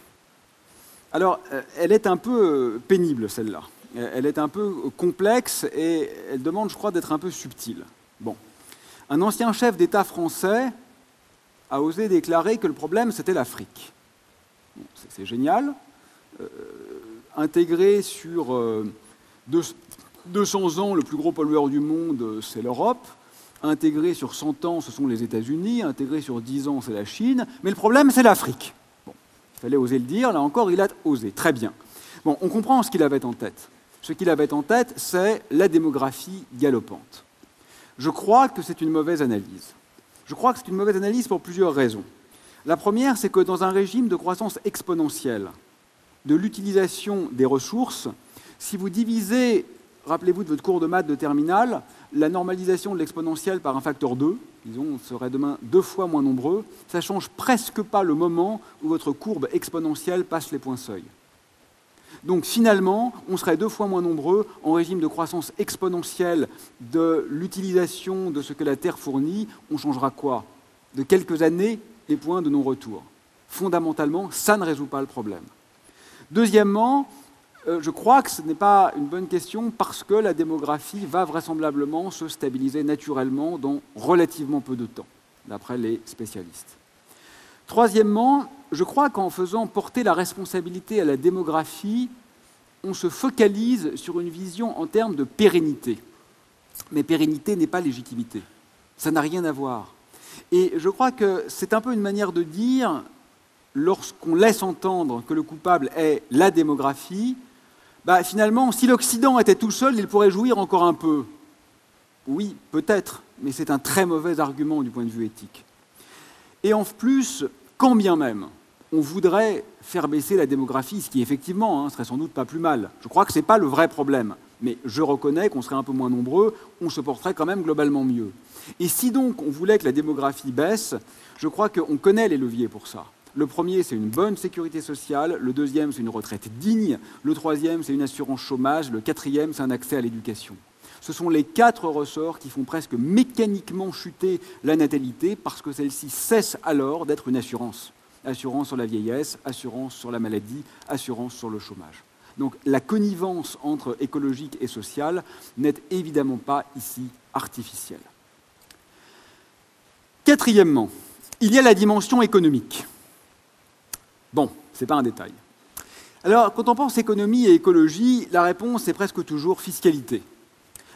Alors, elle est un peu pénible, celle-là. Elle est un peu complexe et elle demande, je crois, d'être un peu subtile. Bon. Un ancien chef d'État français a osé déclarer que le problème, c'était l'Afrique. Bon, c'est génial. Intégré sur 200 ans, le plus gros pollueur du monde, c'est l'Europe. Intégré sur 100 ans, ce sont les États-Unis. Intégré sur 10 ans, c'est la Chine. Mais le problème, c'est l'Afrique. Bon, il fallait oser le dire. Là encore, il a osé. Très bien. Bon, on comprend ce qu'il avait en tête. Ce qu'il avait en tête, c'est la démographie galopante. Je crois que c'est une mauvaise analyse. Je crois que c'est une mauvaise analyse pour plusieurs raisons. La première, c'est que dans un régime de croissance exponentielle, de l'utilisation des ressources, si vous divisez, rappelez-vous de votre cours de maths de terminale, la normalisation de l'exponentielle par un facteur 2, disons, on serait demain 2 fois moins nombreux, ça ne change presque pas le moment où votre courbe exponentielle passe les points seuil. Donc finalement, on serait 2 fois moins nombreux en régime de croissance exponentielle de l'utilisation de ce que la Terre fournit. On changera quoi? De quelques années, les points de non-retour. Fondamentalement, ça ne résout pas le problème. Deuxièmement, je crois que ce n'est pas une bonne question parce que la démographie va vraisemblablement se stabiliser naturellement dans relativement peu de temps, d'après les spécialistes. Troisièmement, je crois qu'en faisant porter la responsabilité à la démographie, on se focalise sur une vision en termes de pérennité. Mais pérennité n'est pas légitimité. Ça n'a rien à voir. Et je crois que c'est un peu une manière de dire, lorsqu'on laisse entendre que le coupable est la démographie, finalement, si l'Occident était tout seul, il pourrait jouir encore un peu. Oui, peut-être, mais c'est un très mauvais argument du point de vue éthique. Et en plus, quand bien même on voudrait faire baisser la démographie, ce qui effectivement serait sans doute pas plus mal. Je crois que ce n'est pas le vrai problème, mais je reconnais qu'on serait un peu moins nombreux, on se porterait quand même globalement mieux. Et si donc on voulait que la démographie baisse, je crois qu'on connaît les leviers pour ça. Le premier, c'est une bonne sécurité sociale, le deuxième, c'est une retraite digne, le troisième, c'est une assurance chômage, le quatrième, c'est un accès à l'éducation. Ce sont les 4 ressorts qui font presque mécaniquement chuter la natalité parce que celle-ci cesse alors d'être une assurance. Assurance sur la vieillesse, assurance sur la maladie, assurance sur le chômage. Donc la connivence entre écologique et sociale n'est évidemment pas ici artificielle. Quatrièmement, il y a la dimension économique. Bon, ce n'est pas un détail. Alors, quand on pense économie et écologie, la réponse est presque toujours fiscalité.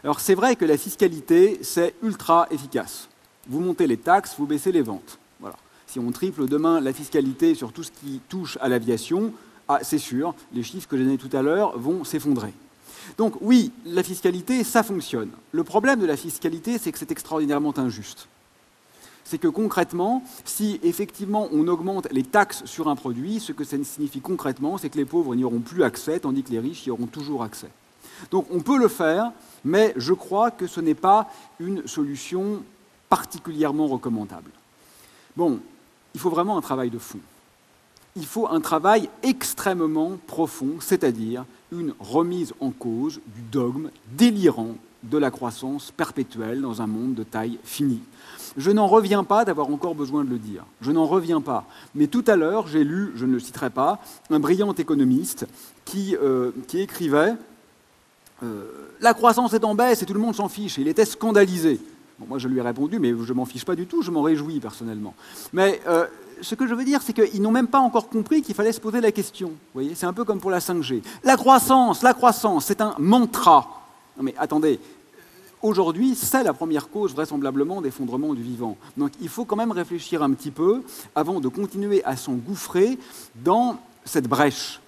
Alors c'est vrai que la fiscalité, c'est ultra efficace. Vous montez les taxes, vous baissez les ventes. Voilà. Si on triple demain la fiscalité sur tout ce qui touche à l'aviation, c'est sûr, les chiffres que j'ai donnés tout à l'heure vont s'effondrer. Donc oui, la fiscalité, ça fonctionne. Le problème de la fiscalité, c'est que c'est extraordinairement injuste. C'est que concrètement, si effectivement on augmente les taxes sur un produit, ce que ça signifie concrètement, c'est que les pauvres n'y auront plus accès, tandis que les riches y auront toujours accès. Donc on peut le faire, mais je crois que ce n'est pas une solution particulièrement recommandable. Bon, il faut vraiment un travail de fond. Il faut un travail extrêmement profond, c'est-à-dire une remise en cause du dogme délirant de la croissance perpétuelle dans un monde de taille finie. Je n'en reviens pas d'avoir encore besoin de le dire. Je n'en reviens pas. Mais tout à l'heure, j'ai lu, je ne le citerai pas, un brillant économiste qui écrivait la croissance est en baisse et tout le monde s'en fiche. Et il était scandalisé. Bon, moi, je lui ai répondu, mais je ne m'en fiche pas du tout, je m'en réjouis personnellement. Mais ce que je veux dire, c'est qu'ils n'ont même pas encore compris qu'il fallait se poser la question. Vous voyez, c'est un peu comme pour la 5G. La croissance, c'est un mantra. Non mais attendez, aujourd'hui, c'est la première cause vraisemblablement d'effondrement du vivant. Donc il faut quand même réfléchir un petit peu avant de continuer à s'engouffrer dans cette brèche.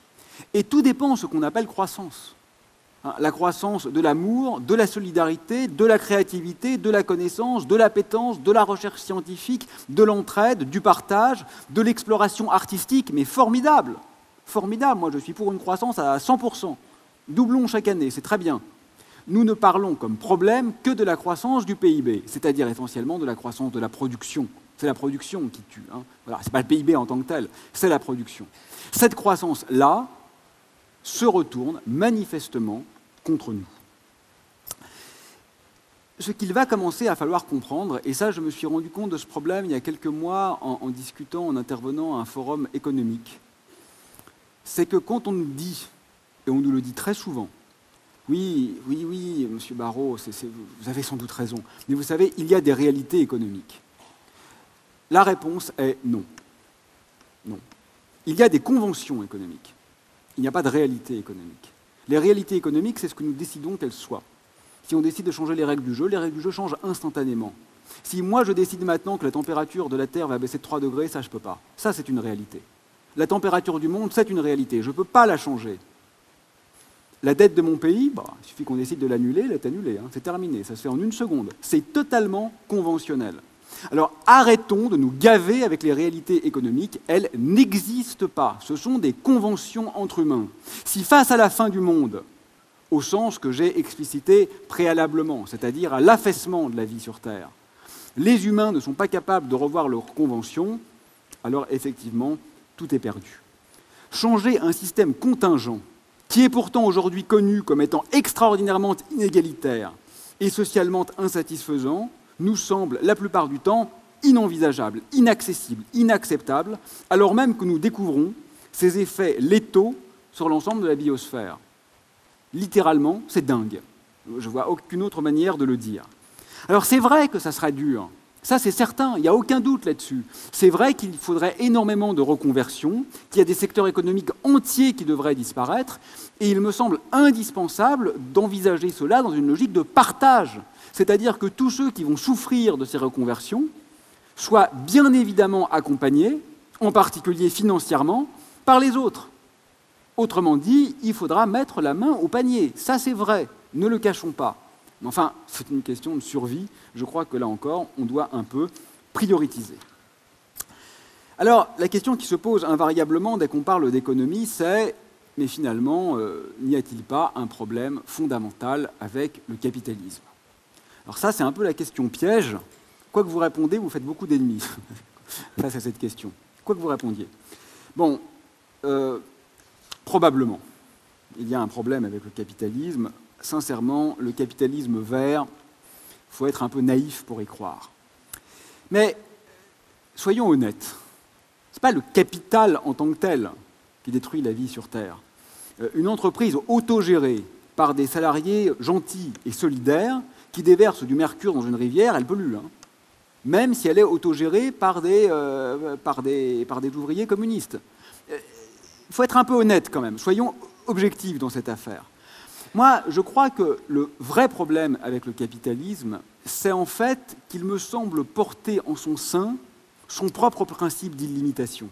Et tout dépend de ce qu'on appelle croissance. La croissance de l'amour, de la solidarité, de la créativité, de la connaissance, de l'appétence, de la recherche scientifique, de l'entraide, du partage, de l'exploration artistique, mais formidable. Formidable, moi je suis pour une croissance à 100%. Doublons chaque année, c'est très bien. Nous ne parlons comme problème que de la croissance du PIB, c'est-à-dire essentiellement de la croissance de la production. C'est la production qui tue. Voilà, ce n'est pas le PIB en tant que tel, c'est la production. Cette croissance-là se retourne manifestement contre nous. Ce qu'il va commencer à falloir comprendre, et ça je me suis rendu compte de ce problème il y a quelques mois en discutant, en intervenant à un forum économique, c'est que quand on nous dit, et on nous le dit très souvent, oui, monsieur Barrault, vous avez sans doute raison, mais vous savez, il y a des réalités économiques. La réponse est non. Non. Il y a des conventions économiques. Il n'y a pas de réalité économique. Les réalités économiques, c'est ce que nous décidons qu'elles soient. Si on décide de changer les règles du jeu changent instantanément. Si moi je décide maintenant que la température de la Terre va baisser de 3 degrés, ça je ne peux pas. Ça c'est une réalité. La température du monde, c'est une réalité. Je ne peux pas la changer. La dette de mon pays, il suffit qu'on décide de l'annuler, elle est annulée, hein, c'est terminé, ça se fait en une seconde. C'est totalement conventionnel. Alors arrêtons de nous gaver avec les réalités économiques, elles n'existent pas. Ce sont des conventions entre humains. Si face à la fin du monde, au sens que j'ai explicité préalablement, c'est-à-dire à l'affaissement de la vie sur Terre, les humains ne sont pas capables de revoir leurs conventions, alors effectivement, tout est perdu. Changer un système contingent, qui est pourtant aujourd'hui connu comme étant extraordinairement inégalitaire et socialement insatisfaisant, nous semble la plupart du temps inenvisageable, inaccessible, inacceptable, alors même que nous découvrons ses effets létaux sur l'ensemble de la biosphère. Littéralement, c'est dingue. Je ne vois aucune autre manière de le dire. Alors c'est vrai que ça sera dur. Ça, c'est certain, il n'y a aucun doute là-dessus. C'est vrai qu'il faudrait énormément de reconversion, qu'il y a des secteurs économiques entiers qui devraient disparaître, et il me semble indispensable d'envisager cela dans une logique de partage. C'est-à-dire que tous ceux qui vont souffrir de ces reconversions soient bien évidemment accompagnés, en particulier financièrement, par les autres. Autrement dit, il faudra mettre la main au panier. Ça, c'est vrai, ne le cachons pas. Enfin, c'est une question de survie. Je crois que là encore, on doit un peu prioriser. Alors, la question qui se pose invariablement dès qu'on parle d'économie, c'est « mais finalement, n'y a-t-il pas un problème fondamental avec le capitalisme ?» Alors ça, c'est un peu la question piège. Quoi que vous répondez, vous faites beaucoup d'ennemis face à cette question. Quoi que vous répondiez. Bon, probablement, il y a un problème avec le capitalisme. Sincèrement, le capitalisme vert, il faut être un peu naïf pour y croire. Mais soyons honnêtes, ce n'est pas le capital en tant que tel qui détruit la vie sur Terre. Une entreprise autogérée par des salariés gentils et solidaires qui déversent du mercure dans une rivière, elle pollue, hein, même si elle est autogérée par des ouvriers communistes. Il faut être un peu honnête quand même, soyons objectifs dans cette affaire. Moi, je crois que le vrai problème avec le capitalisme, c'est en fait qu'il me semble porter en son sein son propre principe d'illimitation.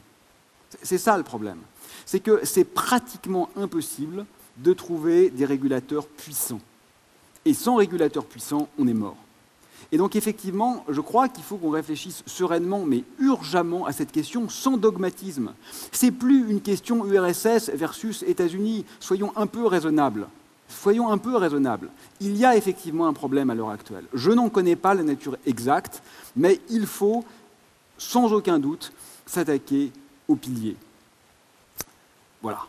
C'est ça le problème. C'est que c'est pratiquement impossible de trouver des régulateurs puissants. Et sans régulateurs puissants, on est mort. Et donc effectivement, je crois qu'il faut qu'on réfléchisse sereinement, mais urgemment à cette question sans dogmatisme. C'est plus une question URSS versus États-Unis. Soyons un peu raisonnables. Soyons un peu raisonnables. Il y a effectivement un problème à l'heure actuelle. Je n'en connais pas la nature exacte, mais il faut, sans aucun doute, s'attaquer aux piliers. Voilà.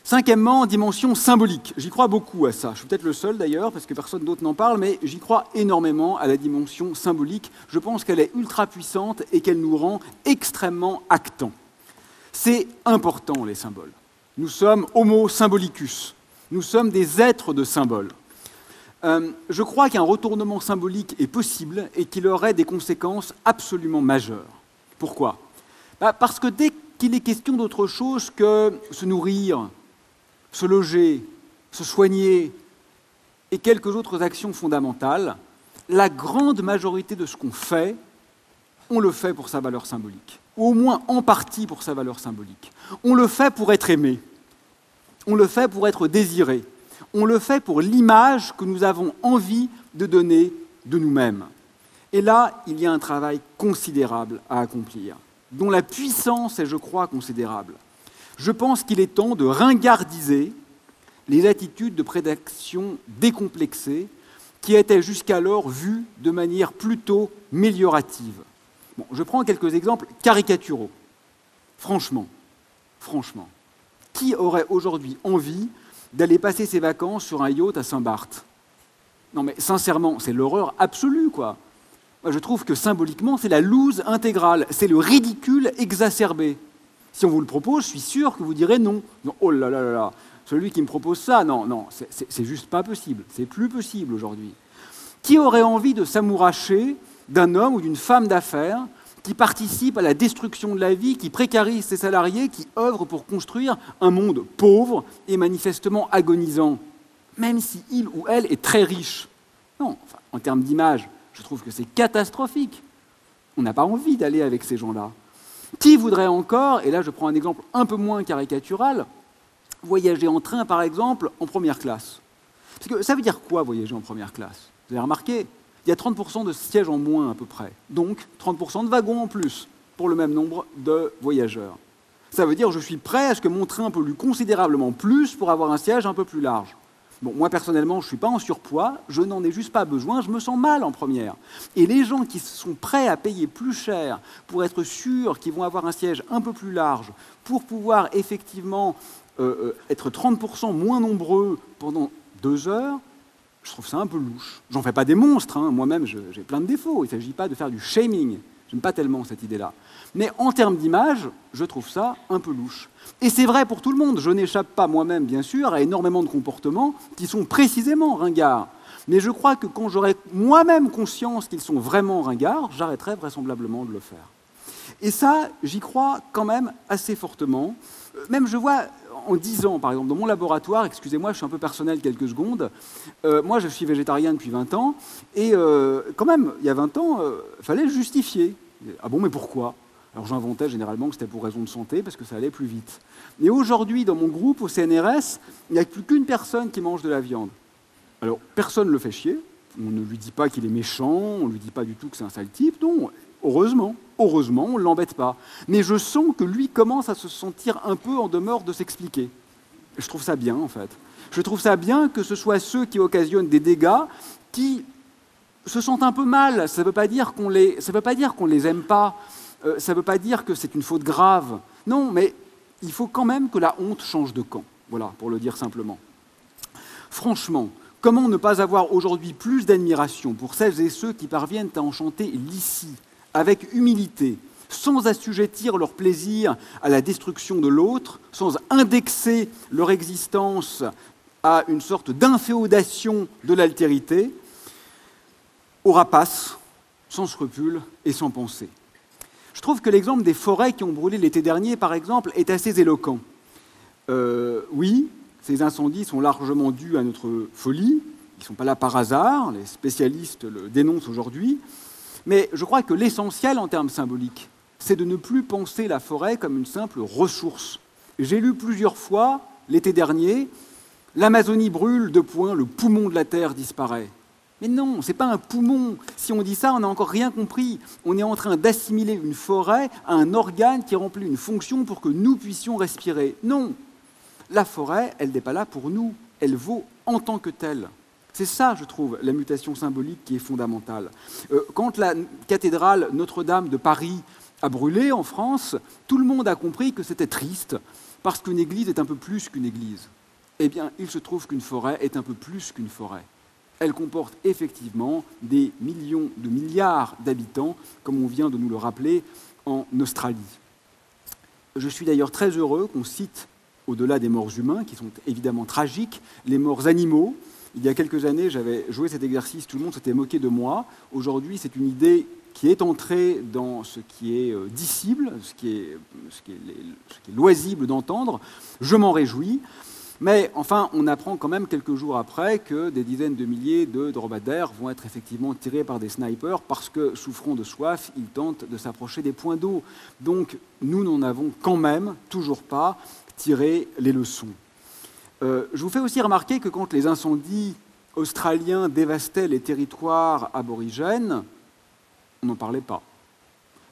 Cinquièmement, dimension symbolique. J'y crois beaucoup à ça. Je suis peut-être le seul d'ailleurs, parce que personne d'autre n'en parle, mais j'y crois énormément à la dimension symbolique. Je pense qu'elle est ultra puissante et qu'elle nous rend extrêmement actants. C'est important, les symboles. Nous sommes homo symbolicus. Nous sommes des êtres de symboles. Je crois qu'un retournement symbolique est possible et qu'il aurait des conséquences absolument majeures. Pourquoi ? Parce que dès qu'il est question d'autre chose que se nourrir, se loger, se soigner et quelques autres actions fondamentales, la grande majorité de ce qu'on fait, on le fait pour sa valeur symbolique, ou au moins en partie pour sa valeur symbolique. On le fait pour être aimé. On le fait pour être désiré. On le fait pour l'image que nous avons envie de donner de nous-mêmes. Et là, il y a un travail considérable à accomplir, dont la puissance est, je crois, considérable. Je pense qu'il est temps de ringardiser les attitudes de prédation décomplexées qui étaient jusqu'alors vues de manière plutôt méliorative. Bon, je prends quelques exemples caricaturaux. Franchement, qui aurait aujourd'hui envie d'aller passer ses vacances sur un yacht à Saint-Barth ? Non mais sincèrement, c'est l'horreur absolue, quoi. Moi, je trouve que symboliquement, c'est la loose intégrale, c'est le ridicule exacerbé. Si on vous le propose, je suis sûr que vous direz non. Non, oh là là là là, celui qui me propose ça, non, c'est juste pas possible, c'est plus possible aujourd'hui. Qui aurait envie de s'amouracher d'un homme ou d'une femme d'affaires qui participe à la destruction de la vie, qui précarise ses salariés, qui œuvre pour construire un monde pauvre et manifestement agonisant, même si il ou elle est très riche. Non, enfin, en termes d'image, je trouve que c'est catastrophique. On n'a pas envie d'aller avec ces gens-là. Qui voudrait encore, et là je prends un exemple un peu moins caricatural, voyager en train, par exemple, en première classe? Parce que ça veut dire quoi, voyager en première classe? Vous avez remarqué, il y a 30% de sièges en moins à peu près, donc 30% de wagons en plus pour le même nombre de voyageurs. Ça veut dire que je suis prêt à ce que mon train pollue considérablement plus pour avoir un siège un peu plus large. Bon, moi, personnellement, je ne suis pas en surpoids, je n'en ai juste pas besoin, je me sens mal en première. Et les gens qui sont prêts à payer plus cher pour être sûrs qu'ils vont avoir un siège un peu plus large, pour pouvoir effectivement être 30% moins nombreux pendant 2 heures, je trouve ça un peu louche. J'en fais pas des monstres, hein. Moi-même j'ai plein de défauts, il ne s'agit pas de faire du shaming, j'aime pas tellement cette idée-là. Mais en termes d'image, je trouve ça un peu louche. Et c'est vrai pour tout le monde, je n'échappe pas moi-même, bien sûr, à énormément de comportements qui sont précisément ringards. Mais je crois que quand j'aurai moi-même conscience qu'ils sont vraiment ringards, j'arrêterai vraisemblablement de le faire. Et ça, j'y crois quand même assez fortement. Même je vois, en 10 ans, par exemple, dans mon laboratoire, excusez-moi, je suis un peu personnel quelques secondes, moi je suis végétarien depuis 20 ans, et quand même, il y a 20 ans, il fallait le justifier. Ah bon, mais pourquoi? Alors j'inventais généralement que c'était pour raison de santé, parce que ça allait plus vite. Et aujourd'hui, dans mon groupe, au CNRS, il n'y a plus qu'une personne qui mange de la viande. Alors, personne ne le fait chier, on ne lui dit pas qu'il est méchant, on ne lui dit pas du tout que c'est un sale type, non, heureusement, on ne l'embête pas. Mais je sens que lui commence à se sentir un peu en demeure de s'expliquer. Je trouve ça bien, en fait. Je trouve ça bien que ce soit ceux qui occasionnent des dégâts qui se sentent un peu mal. Ça ne veut pas dire qu'on les aime pas. Ça ne veut pas dire que c'est une faute grave. Non, mais il faut quand même que la honte change de camp. Voilà, pour le dire simplement. Franchement, comment ne pas avoir aujourd'hui plus d'admiration pour celles et ceux qui parviennent à enchanter l'ici, avec humilité, sans assujettir leur plaisir à la destruction de l'autre, sans indexer leur existence à une sorte d'inféodation de l'altérité, aux rapaces, sans scrupules et sans pensée. Je trouve que l'exemple des forêts qui ont brûlé l'été dernier, par exemple, est assez éloquent. Oui, ces incendies sont largement dus à notre folie, ils ne sont pas là par hasard, les spécialistes le dénoncent aujourd'hui, mais je crois que l'essentiel en termes symboliques, c'est de ne plus penser la forêt comme une simple ressource. J'ai lu plusieurs fois, l'été dernier, l'Amazonie brûle, le poumon de la Terre disparaît. Mais non, ce n'est pas un poumon. Si on dit ça, on n'a encore rien compris. On est en train d'assimiler une forêt à un organe qui remplit une fonction pour que nous puissions respirer. Non, la forêt, elle n'est pas là pour nous. Elle vaut en tant que telle. C'est ça, je trouve, la mutation symbolique qui est fondamentale. Quand la cathédrale Notre-Dame de Paris a brûlé en France, tout le monde a compris que c'était triste, parce qu'une église est un peu plus qu'une église. Eh bien, il se trouve qu'une forêt est un peu plus qu'une forêt. Elle comporte effectivement des millions de milliards d'habitants, comme on vient de nous le rappeler, en Australie. Je suis d'ailleurs très heureux qu'on cite, au-delà des morts humains, qui sont évidemment tragiques, les morts animaux. Il y a quelques années, j'avais joué cet exercice, tout le monde s'était moqué de moi. Aujourd'hui, c'est une idée qui est entrée dans ce qui est dissible, ce qui est loisible d'entendre. Je m'en réjouis. Mais enfin, on apprend quand même quelques jours après que des dizaines de milliers de dromadaires vont être effectivement tirés par des snipers parce que, souffrant de soif, ils tentent de s'approcher des points d'eau. Donc, nous n'en avons quand même toujours pas tiré les leçons. Je vous fais aussi remarquer que quand les incendies australiens dévastaient les territoires aborigènes, on n'en parlait pas.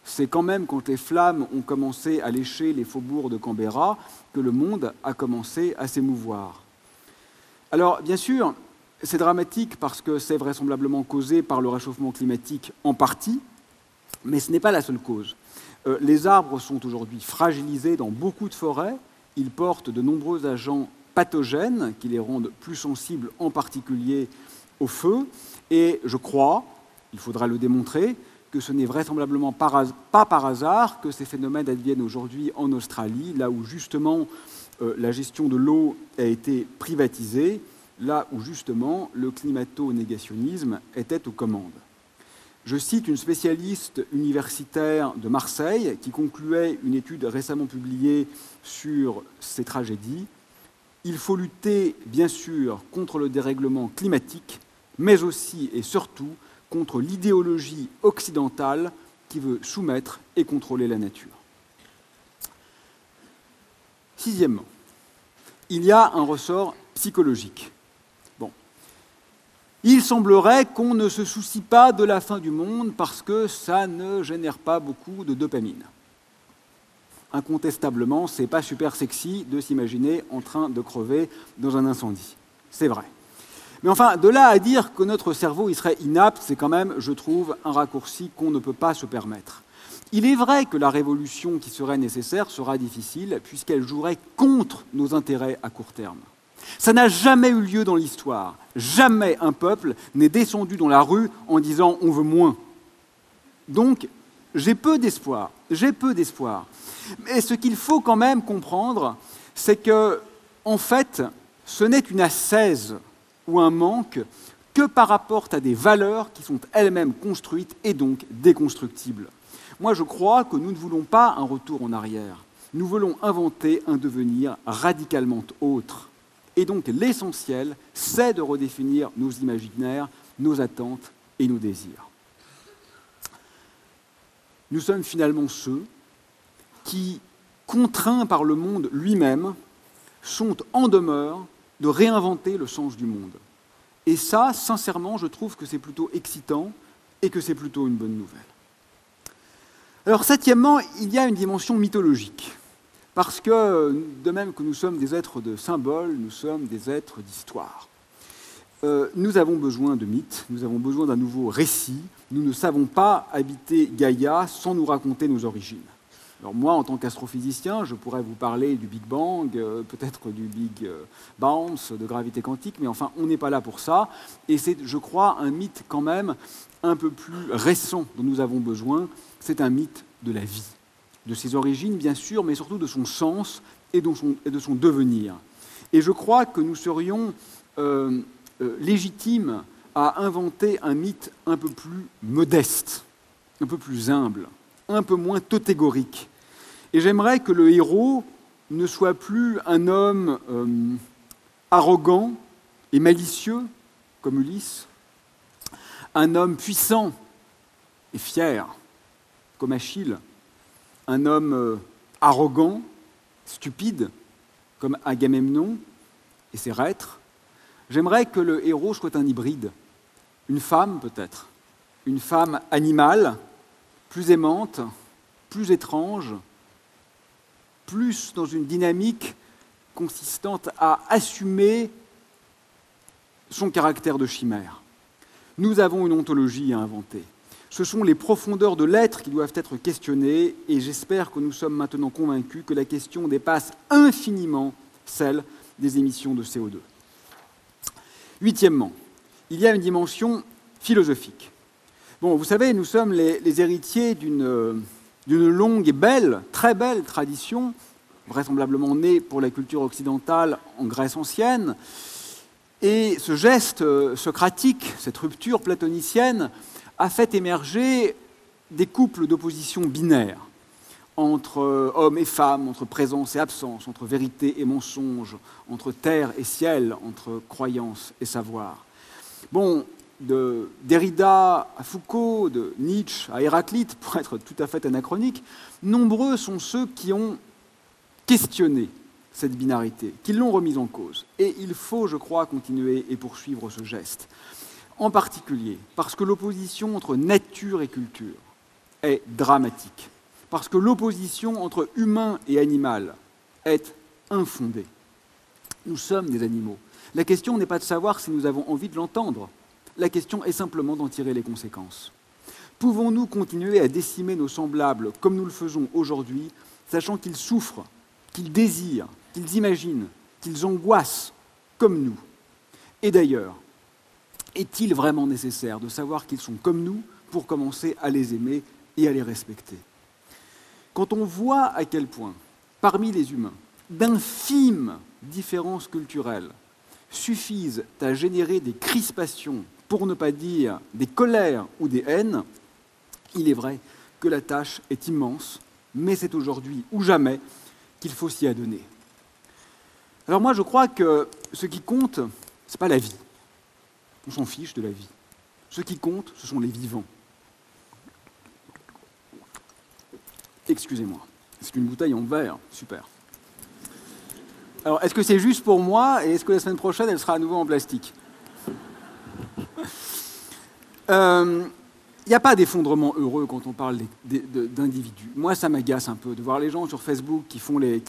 C'est quand même quand les flammes ont commencé à lécher les faubourgs de Canberra que le monde a commencé à s'émouvoir. Alors, bien sûr, c'est dramatique parce que c'est vraisemblablement causé par le réchauffement climatique en partie, mais ce n'est pas la seule cause. Les arbres sont aujourd'hui fragilisés dans beaucoup de forêts, ils portent de nombreux agents pathogènes qui les rendent plus sensibles en particulier au feu, et je crois, il faudra le démontrer, que ce n'est vraisemblablement pas par hasard que ces phénomènes adviennent aujourd'hui en Australie, là où justement la gestion de l'eau a été privatisée, là où justement le climato-négationnisme était aux commandes. Je cite une spécialiste universitaire de Marseille qui concluait une étude récemment publiée sur ces tragédies. Il faut lutter, bien sûr, contre le dérèglement climatique, mais aussi et surtout contre l'idéologie occidentale qui veut soumettre et contrôler la nature. Sixièmement, il y a un ressort psychologique. Il semblerait qu'on ne se soucie pas de la fin du monde parce que ça ne génère pas beaucoup de dopamine. Incontestablement, c'est pas super sexy de s'imaginer en train de crever dans un incendie. C'est vrai. Mais enfin, de là à dire que notre cerveau il serait inapte, c'est quand même, je trouve, un raccourci qu'on ne peut pas se permettre. Il est vrai que la révolution qui serait nécessaire sera difficile puisqu'elle jouerait contre nos intérêts à court terme. Ça n'a jamais eu lieu dans l'histoire. Jamais un peuple n'est descendu dans la rue en disant « on veut moins ». Donc, j'ai peu d'espoir. Mais ce qu'il faut quand même comprendre, c'est que, en fait, ce n'est une ascèse ou un manque que par rapport à des valeurs qui sont elles-mêmes construites et donc déconstructibles. Moi, je crois que nous ne voulons pas un retour en arrière. Nous voulons inventer un devenir radicalement autre. Et donc l'essentiel, c'est de redéfinir nos imaginaires, nos attentes et nos désirs. Nous sommes finalement ceux qui, contraints par le monde lui-même, sont en demeure de réinventer le sens du monde. Et ça, sincèrement, je trouve que c'est plutôt excitant et que c'est plutôt une bonne nouvelle. Alors, septièmement, il y a une dimension mythologique. Parce que, de même que nous sommes des êtres de symboles, nous sommes des êtres d'histoire. Nous avons besoin de mythes, nous avons besoin d'un nouveau récit. Nous ne savons pas habiter Gaïa sans nous raconter nos origines. Alors moi, en tant qu'astrophysicien, je pourrais vous parler du Big Bang, peut-être du Big Bounce, de gravité quantique, mais enfin, on n'est pas là pour ça. Et c'est, je crois, un mythe quand même un peu plus récent dont nous avons besoin. C'est un mythe de la vie. De ses origines, bien sûr, mais surtout de son sens et de son devenir. Et je crois que nous serions légitimes à inventer un mythe un peu plus modeste, un peu plus humble, un peu moins totégorique. Et j'aimerais que le héros ne soit plus un homme arrogant et malicieux, comme Ulysse, un homme puissant et fier, comme Achille, un homme arrogant, stupide, comme Agamemnon et ses reîtres. J'aimerais que le héros soit un hybride, une femme peut-être, une femme animale, plus aimante, plus étrange, plus dans une dynamique consistante à assumer son caractère de chimère. Nous avons une ontologie à inventer. Ce sont les profondeurs de l'être qui doivent être questionnées et j'espère que nous sommes maintenant convaincus que la question dépasse infiniment celle des émissions de CO2. Huitièmement, il y a une dimension philosophique. Bon, vous savez, nous sommes les héritiers d'une longue et belle, très belle tradition, vraisemblablement née pour la culture occidentale en Grèce ancienne. Et ce geste socratique, cette rupture platonicienne, a fait émerger des couples d'opposition binaires entre hommes et femmes, entre présence et absence, entre vérité et mensonge, entre terre et ciel, entre croyance et savoir. Bon, de Derrida à Foucault, de Nietzsche à Héraclite, pour être tout à fait anachronique, nombreux sont ceux qui ont questionné cette binarité, qui l'ont remise en cause. Et il faut, je crois, continuer et poursuivre ce geste. En particulier parce que l'opposition entre nature et culture est dramatique, parce que l'opposition entre humain et animal est infondée. Nous sommes des animaux. La question n'est pas de savoir si nous avons envie de l'entendre, la question est simplement d'en tirer les conséquences. Pouvons-nous continuer à décimer nos semblables comme nous le faisons aujourd'hui, sachant qu'ils souffrent, qu'ils désirent, qu'ils imaginent, qu'ils angoissent comme nous? Et d'ailleurs, est-il vraiment nécessaire de savoir qu'ils sont comme nous pour commencer à les aimer et à les respecter? Quand on voit à quel point, parmi les humains, d'infimes différences culturelles suffisent à générer des crispations, pour ne pas dire des colères ou des haines, il est vrai que la tâche est immense, mais c'est aujourd'hui ou jamais qu'il faut s'y adonner. Alors moi, je crois que ce qui compte, ce n'est pas la vie. On s'en fiche de la vie. Ce qui compte, ce sont les vivants. Excusez-moi, c'est une bouteille en verre, super. Alors, est-ce que c'est juste pour moi, et est-ce que la semaine prochaine, elle sera à nouveau en plastique? Il n'y a pas d'effondrement heureux quand on parle d'individus. Moi, ça m'agace un peu de voir les gens sur Facebook qui font les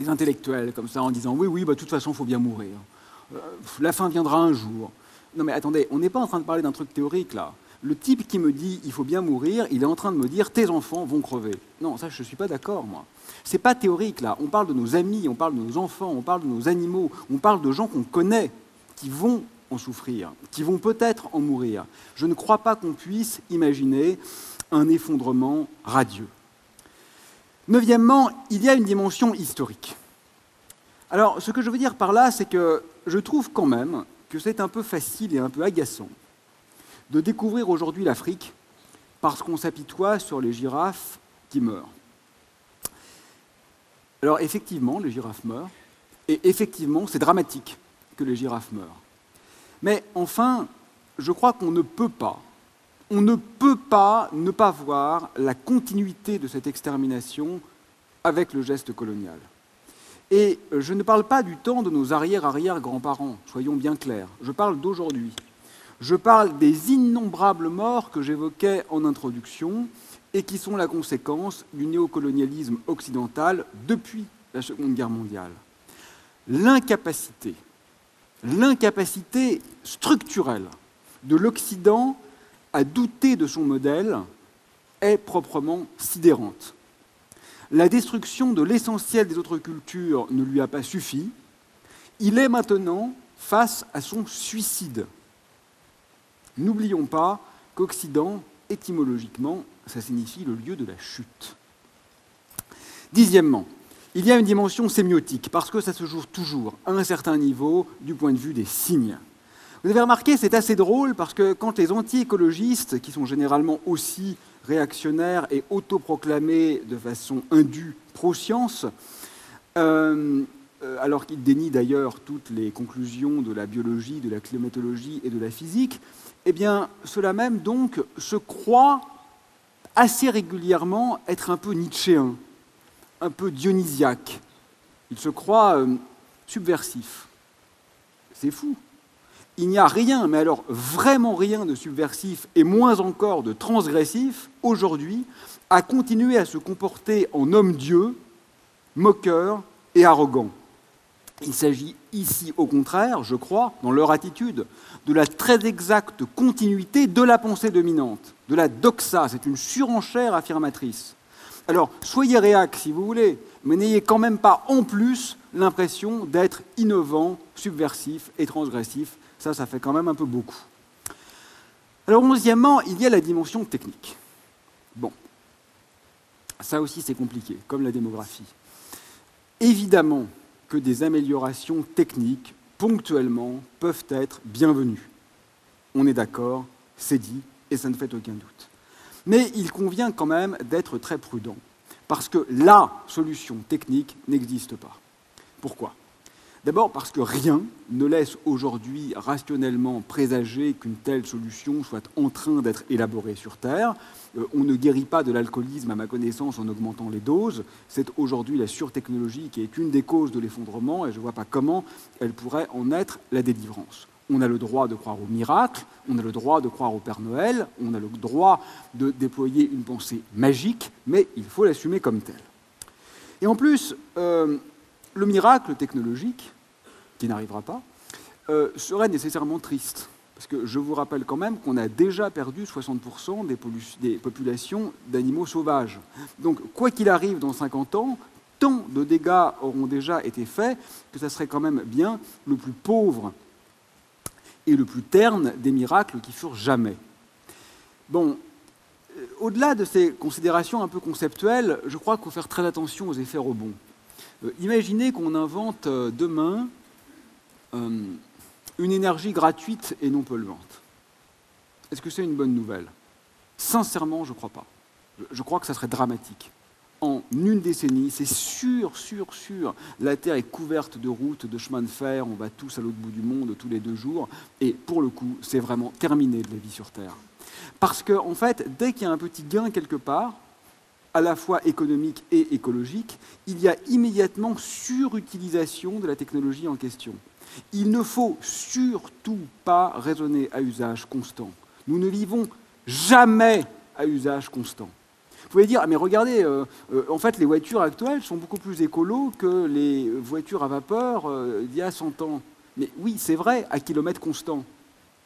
intellectuels comme ça en disant « Oui, bah, de toute façon, il faut bien mourir. La fin viendra un jour. » Non mais attendez, on n'est pas en train de parler d'un truc théorique là. Le type qui me dit « il faut bien mourir », il est en train de me dire « tes enfants vont crever ». Non, ça je ne suis pas d'accord moi. C'est pas théorique là. On parle de nos amis, on parle de nos enfants, on parle de nos animaux, on parle de gens qu'on connaît qui vont en souffrir, qui vont peut-être en mourir. Je ne crois pas qu'on puisse imaginer un effondrement radieux. Neuvièmement, il y a une dimension historique. Alors, ce que je veux dire par là, c'est que je trouve quand même que c'est un peu facile et un peu agaçant de découvrir aujourd'hui l'Afrique parce qu'on s'apitoie sur les girafes qui meurent. Alors, effectivement, les girafes meurent, et effectivement, c'est dramatique que les girafes meurent. Mais enfin, je crois qu'on ne peut pas ne pas voir la continuité de cette extermination avec le geste colonial. Et je ne parle pas du temps de nos arrière-arrière-grands-parents, soyons bien clairs, je parle d'aujourd'hui. Je parle des innombrables morts que j'évoquais en introduction et qui sont la conséquence du néocolonialisme occidental depuis la Seconde Guerre mondiale. L'incapacité structurelle de l'Occident à douter de son modèle est proprement sidérante. La destruction de l'essentiel des autres cultures ne lui a pas suffi. Il est maintenant face à son suicide. N'oublions pas qu'Occident, étymologiquement, ça signifie le lieu de la chute. Dixièmement, il y a une dimension sémiotique, parce que ça se joue toujours à un certain niveau du point de vue des signes. Vous avez remarqué, c'est assez drôle, parce que quand les anti-écologistes, qui sont généralement aussi réactionnaires et autoproclamés de façon indue pro-science, alors qu'ils dénient d'ailleurs toutes les conclusions de la biologie, de la climatologie et de la physique, eh bien, ceux-là même, donc, se croient assez régulièrement être un peu nietzschéens, un peu dionysiaques. Ils se croient subversifs. C'est fou. Il n'y a rien, mais alors vraiment rien de subversif et moins encore de transgressif aujourd'hui à continuer à se comporter en homme-dieu, moqueur et arrogant. Il s'agit ici, au contraire, je crois, dans leur attitude, de la très exacte continuité de la pensée dominante, de la doxa, c'est une surenchère affirmatrice. Alors, soyez réac si vous voulez, mais n'ayez quand même pas en plus l'impression d'être innovant, subversif et transgressif. Ça fait quand même un peu beaucoup. Alors, onzièmement, il y a la dimension technique. Bon, ça aussi c'est compliqué, comme la démographie. Évidemment que des améliorations techniques, ponctuellement, peuvent être bienvenues. On est d'accord, c'est dit, et ça ne fait aucun doute. Mais il convient quand même d'être très prudent, parce que la solution technique n'existe pas. Pourquoi ? D'abord parce que rien ne laisse aujourd'hui rationnellement présager qu'une telle solution soit en train d'être élaborée sur Terre. On ne guérit pas de l'alcoolisme, à ma connaissance, en augmentant les doses. C'est aujourd'hui la surtechnologie qui est une des causes de l'effondrement, et je ne vois pas comment elle pourrait en être la délivrance. On a le droit de croire au miracle, on a le droit de croire au Père Noël, on a le droit de déployer une pensée magique, mais il faut l'assumer comme tel. Et en plus, le miracle technologique, qui n'arrivera pas, serait nécessairement triste. Parce que je vous rappelle quand même qu'on a déjà perdu 60% des populations d'animaux sauvages. Donc, quoi qu'il arrive dans 50 ans, tant de dégâts auront déjà été faits que ça serait quand même bien le plus pauvre et le plus terne des miracles qui furent jamais. Bon, au-delà de ces considérations un peu conceptuelles, je crois qu'il faut faire très attention aux effets rebonds. Imaginez qu'on invente demain une énergie gratuite et non polluante. Est-ce que c'est une bonne nouvelle ? Sincèrement, je ne crois pas. Je crois que ça serait dramatique. en une décennie, c'est sûr. La Terre est couverte de routes, de chemins de fer, on va tous à l'autre bout du monde tous les 2 jours, et pour le coup, c'est vraiment terminé de la vie sur Terre. Parce qu'en fait, dès qu'il y a un petit gain quelque part, à la fois économique et écologique, il y a immédiatement surutilisation de la technologie en question. Il ne faut surtout pas raisonner à usage constant. Nous ne vivons jamais à usage constant. Vous pouvez dire, ah mais regardez, en fait les voitures actuelles sont beaucoup plus écolos que les voitures à vapeur d'il y a 100 ans. Mais oui, c'est vrai, à kilomètre constant.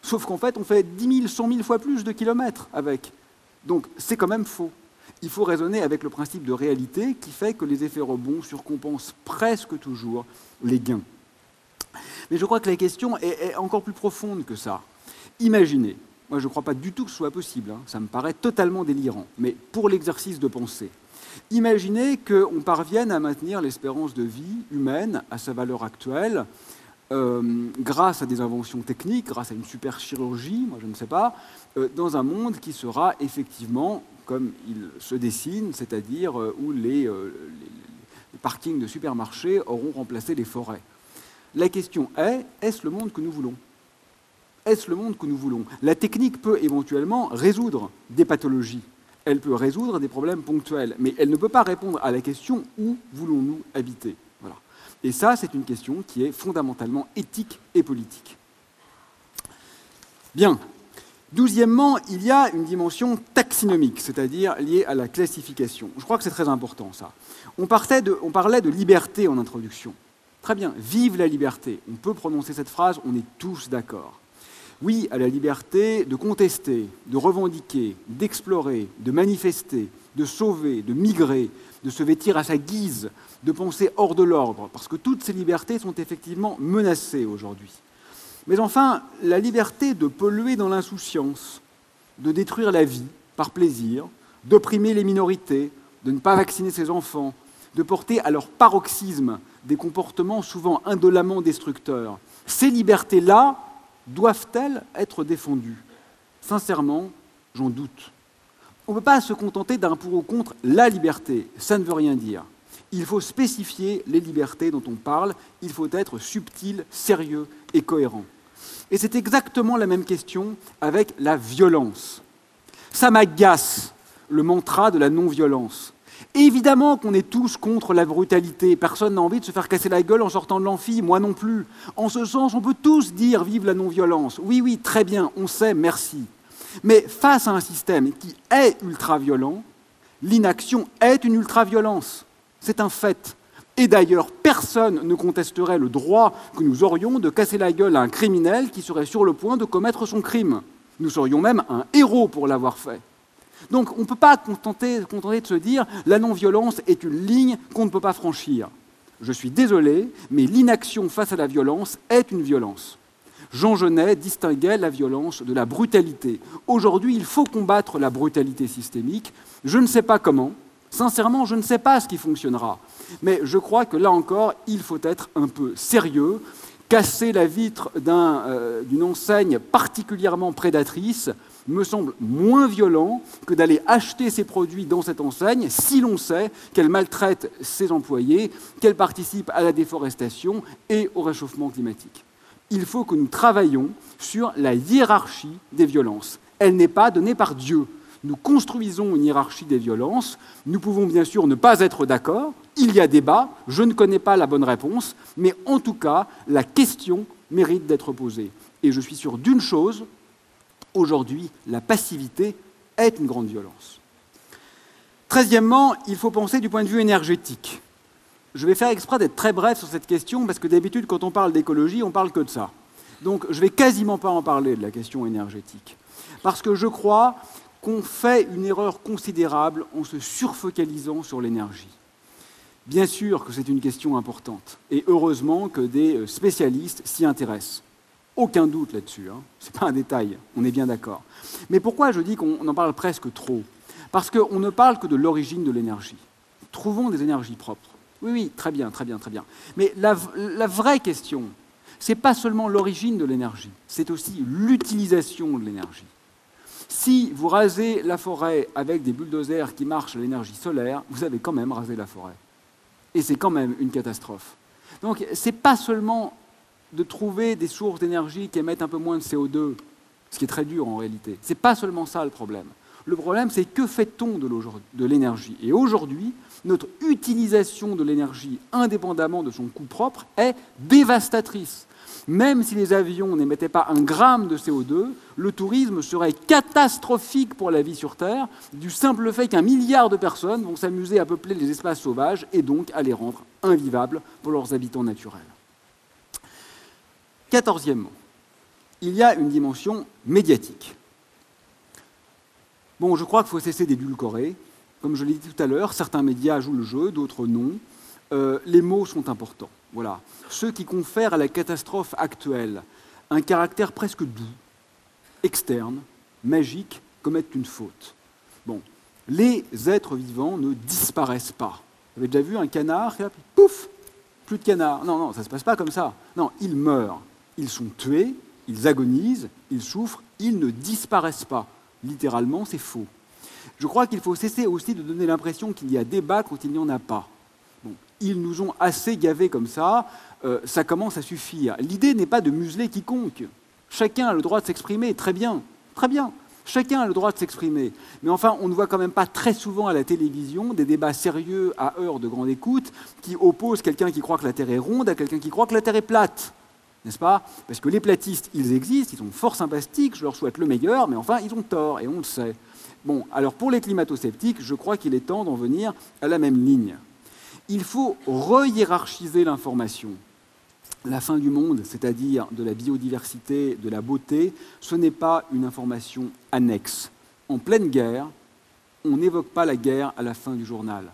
Sauf qu'en fait, on fait 10 000, 100 000 fois plus de kilomètres avec. Donc c'est quand même faux. Il faut raisonner avec le principe de réalité qui fait que les effets rebonds surcompensent presque toujours les gains. Mais je crois que la question est encore plus profonde que ça. Imaginez, moi je ne crois pas du tout que ce soit possible, hein, ça me paraît totalement délirant, mais pour l'exercice de pensée, imaginez qu'on parvienne à maintenir l'espérance de vie humaine à sa valeur actuelle, grâce à des inventions techniques, grâce à une super chirurgie, moi je ne sais pas, dans un monde qui sera effectivement comme il se dessine, c'est-à-dire où les parkings de supermarchés auront remplacé les forêts. La question est, est-ce le monde que nous voulons ? Est-ce le monde que nous voulons ? La technique peut éventuellement résoudre des pathologies, elle peut résoudre des problèmes ponctuels, mais elle ne peut pas répondre à la question « où voulons-nous habiter ?» Voilà. Et ça, c'est une question qui est fondamentalement éthique et politique. Bien. 12e, il y a une dimension taxinomique, c'est-à-dire liée à la classification. Je crois que c'est très important, ça. On parlait de liberté en introduction. Très bien, vive la liberté. On peut prononcer cette phrase, on est tous d'accord. Oui à la liberté de contester, de revendiquer, d'explorer, de manifester, de sauver, de migrer, de se vêtir à sa guise, de penser hors de l'ordre, parce que toutes ces libertés sont effectivement menacées aujourd'hui. Mais enfin, la liberté de polluer dans l'insouciance, de détruire la vie par plaisir, d'opprimer les minorités, de ne pas vacciner ses enfants, de porter à leur paroxysme des comportements souvent indolemment destructeurs, ces libertés-là doivent-elles être défendues ? Sincèrement, j'en doute. On ne peut pas se contenter d'un pour ou contre la liberté, ça ne veut rien dire. Il faut spécifier les libertés dont on parle, il faut être subtil, sérieux et cohérent. Et c'est exactement la même question avec la violence. Ça m'agace, le mantra de la non-violence. Évidemment qu'on est tous contre la brutalité. Personne n'a envie de se faire casser la gueule en sortant de l'amphi, moi non plus. En ce sens, on peut tous dire « vive la non-violence ». Oui, très bien, on sait, merci. Mais face à un système qui est ultra-violent, l'inaction est une ultra-violence. C'est un fait. Et d'ailleurs, personne ne contesterait le droit que nous aurions de casser la gueule à un criminel qui serait sur le point de commettre son crime. Nous serions même un héros pour l'avoir fait. Donc on ne peut pas contenter de se dire « la non-violence est une ligne qu'on ne peut pas franchir ». Je suis désolé, mais l'inaction face à la violence est une violence. Jean Genet distinguait la violence de la brutalité. Aujourd'hui, il faut combattre la brutalité systémique. Je ne sais pas comment. Sincèrement, je ne sais pas ce qui fonctionnera. Mais je crois que là encore, il faut être un peu sérieux. Casser la vitre d'une enseigne particulièrement prédatrice me semble moins violent que d'aller acheter ses produits dans cette enseigne si l'on sait qu'elle maltraite ses employés, qu'elle participe à la déforestation et au réchauffement climatique. Il faut que nous travaillions sur la hiérarchie des violences. Elle n'est pas donnée par Dieu. Nous construisons une hiérarchie des violences. Nous pouvons bien sûr ne pas être d'accord. Il y a débat. Je ne connais pas la bonne réponse. Mais en tout cas, la question mérite d'être posée. Et je suis sûr d'une chose. Aujourd'hui, la passivité est une grande violence. 13e, il faut penser du point de vue énergétique. Je vais faire exprès d'être très bref sur cette question parce que d'habitude, quand on parle d'écologie, on parle que de ça. Donc, je ne vais quasiment pas en parler de la question énergétique. Parce que je crois qu'on fait une erreur considérable en se surfocalisant sur l'énergie. Bien sûr que c'est une question importante, et heureusement que des spécialistes s'y intéressent. Aucun doute là-dessus, hein. Ce n'est pas un détail, on est bien d'accord. Mais pourquoi je dis qu'on en parle presque trop ? Parce qu'on ne parle que de l'origine de l'énergie. Trouvons des énergies propres. Oui, très bien. Mais la vraie question, ce n'est pas seulement l'origine de l'énergie, c'est aussi l'utilisation de l'énergie. Si vous rasez la forêt avec des bulldozers qui marchent à l'énergie solaire, vous avez quand même rasé la forêt. Et c'est quand même une catastrophe. Donc, ce n'est pas seulement de trouver des sources d'énergie qui émettent un peu moins de CO2, ce qui est très dur en réalité. Ce n'est pas seulement ça le problème. Le problème, c'est que fait-on de l'énergie? Et aujourd'hui, notre utilisation de l'énergie, indépendamment de son coût propre, est dévastatrice. Même si les avions n'émettaient pas un gramme de CO2, le tourisme serait catastrophique pour la vie sur Terre, du simple fait qu'1 milliard de personnes vont s'amuser à peupler les espaces sauvages et donc à les rendre invivables pour leurs habitants naturels. 14e, il y a une dimension médiatique. Bon, je crois qu'il faut cesser d'édulcorer. Comme je l'ai dit tout à l'heure, certains médias jouent le jeu, d'autres non. Les mots sont importants. Voilà. Ceux qui confèrent à la catastrophe actuelle un caractère presque doux, externe, magique, commettent une faute. Bon, les êtres vivants ne disparaissent pas. Vous avez déjà vu un canard, et puis pouf, plus de canard. Non, non, ça ne se passe pas comme ça. Non, ils meurent, ils sont tués, ils agonisent, ils souffrent, ils ne disparaissent pas. Littéralement, c'est faux. Je crois qu'il faut cesser aussi de donner l'impression qu'il y a débat quand il n'y en a pas. Bon, ils nous ont assez gavés comme ça commence à suffire. L'idée n'est pas de museler quiconque. Chacun a le droit de s'exprimer, très bien, très bien. Chacun a le droit de s'exprimer. Mais enfin, on ne voit quand même pas très souvent à la télévision des débats sérieux à heure de grande écoute qui opposent quelqu'un qui croit que la Terre est ronde à quelqu'un qui croit que la Terre est plate. N'est-ce pas? Parce que les platistes, ils existent, ils sont fort sympathiques, je leur souhaite le meilleur, mais enfin, ils ont tort, et on le sait. Bon, alors pour les climato-sceptiques, je crois qu'il est temps d'en venir à la même ligne. Il faut re-hiérarchiser l'information. La fin du monde, c'est-à-dire de la biodiversité, de la beauté, ce n'est pas une information annexe. En pleine guerre, on n'évoque pas la guerre à la fin du journal.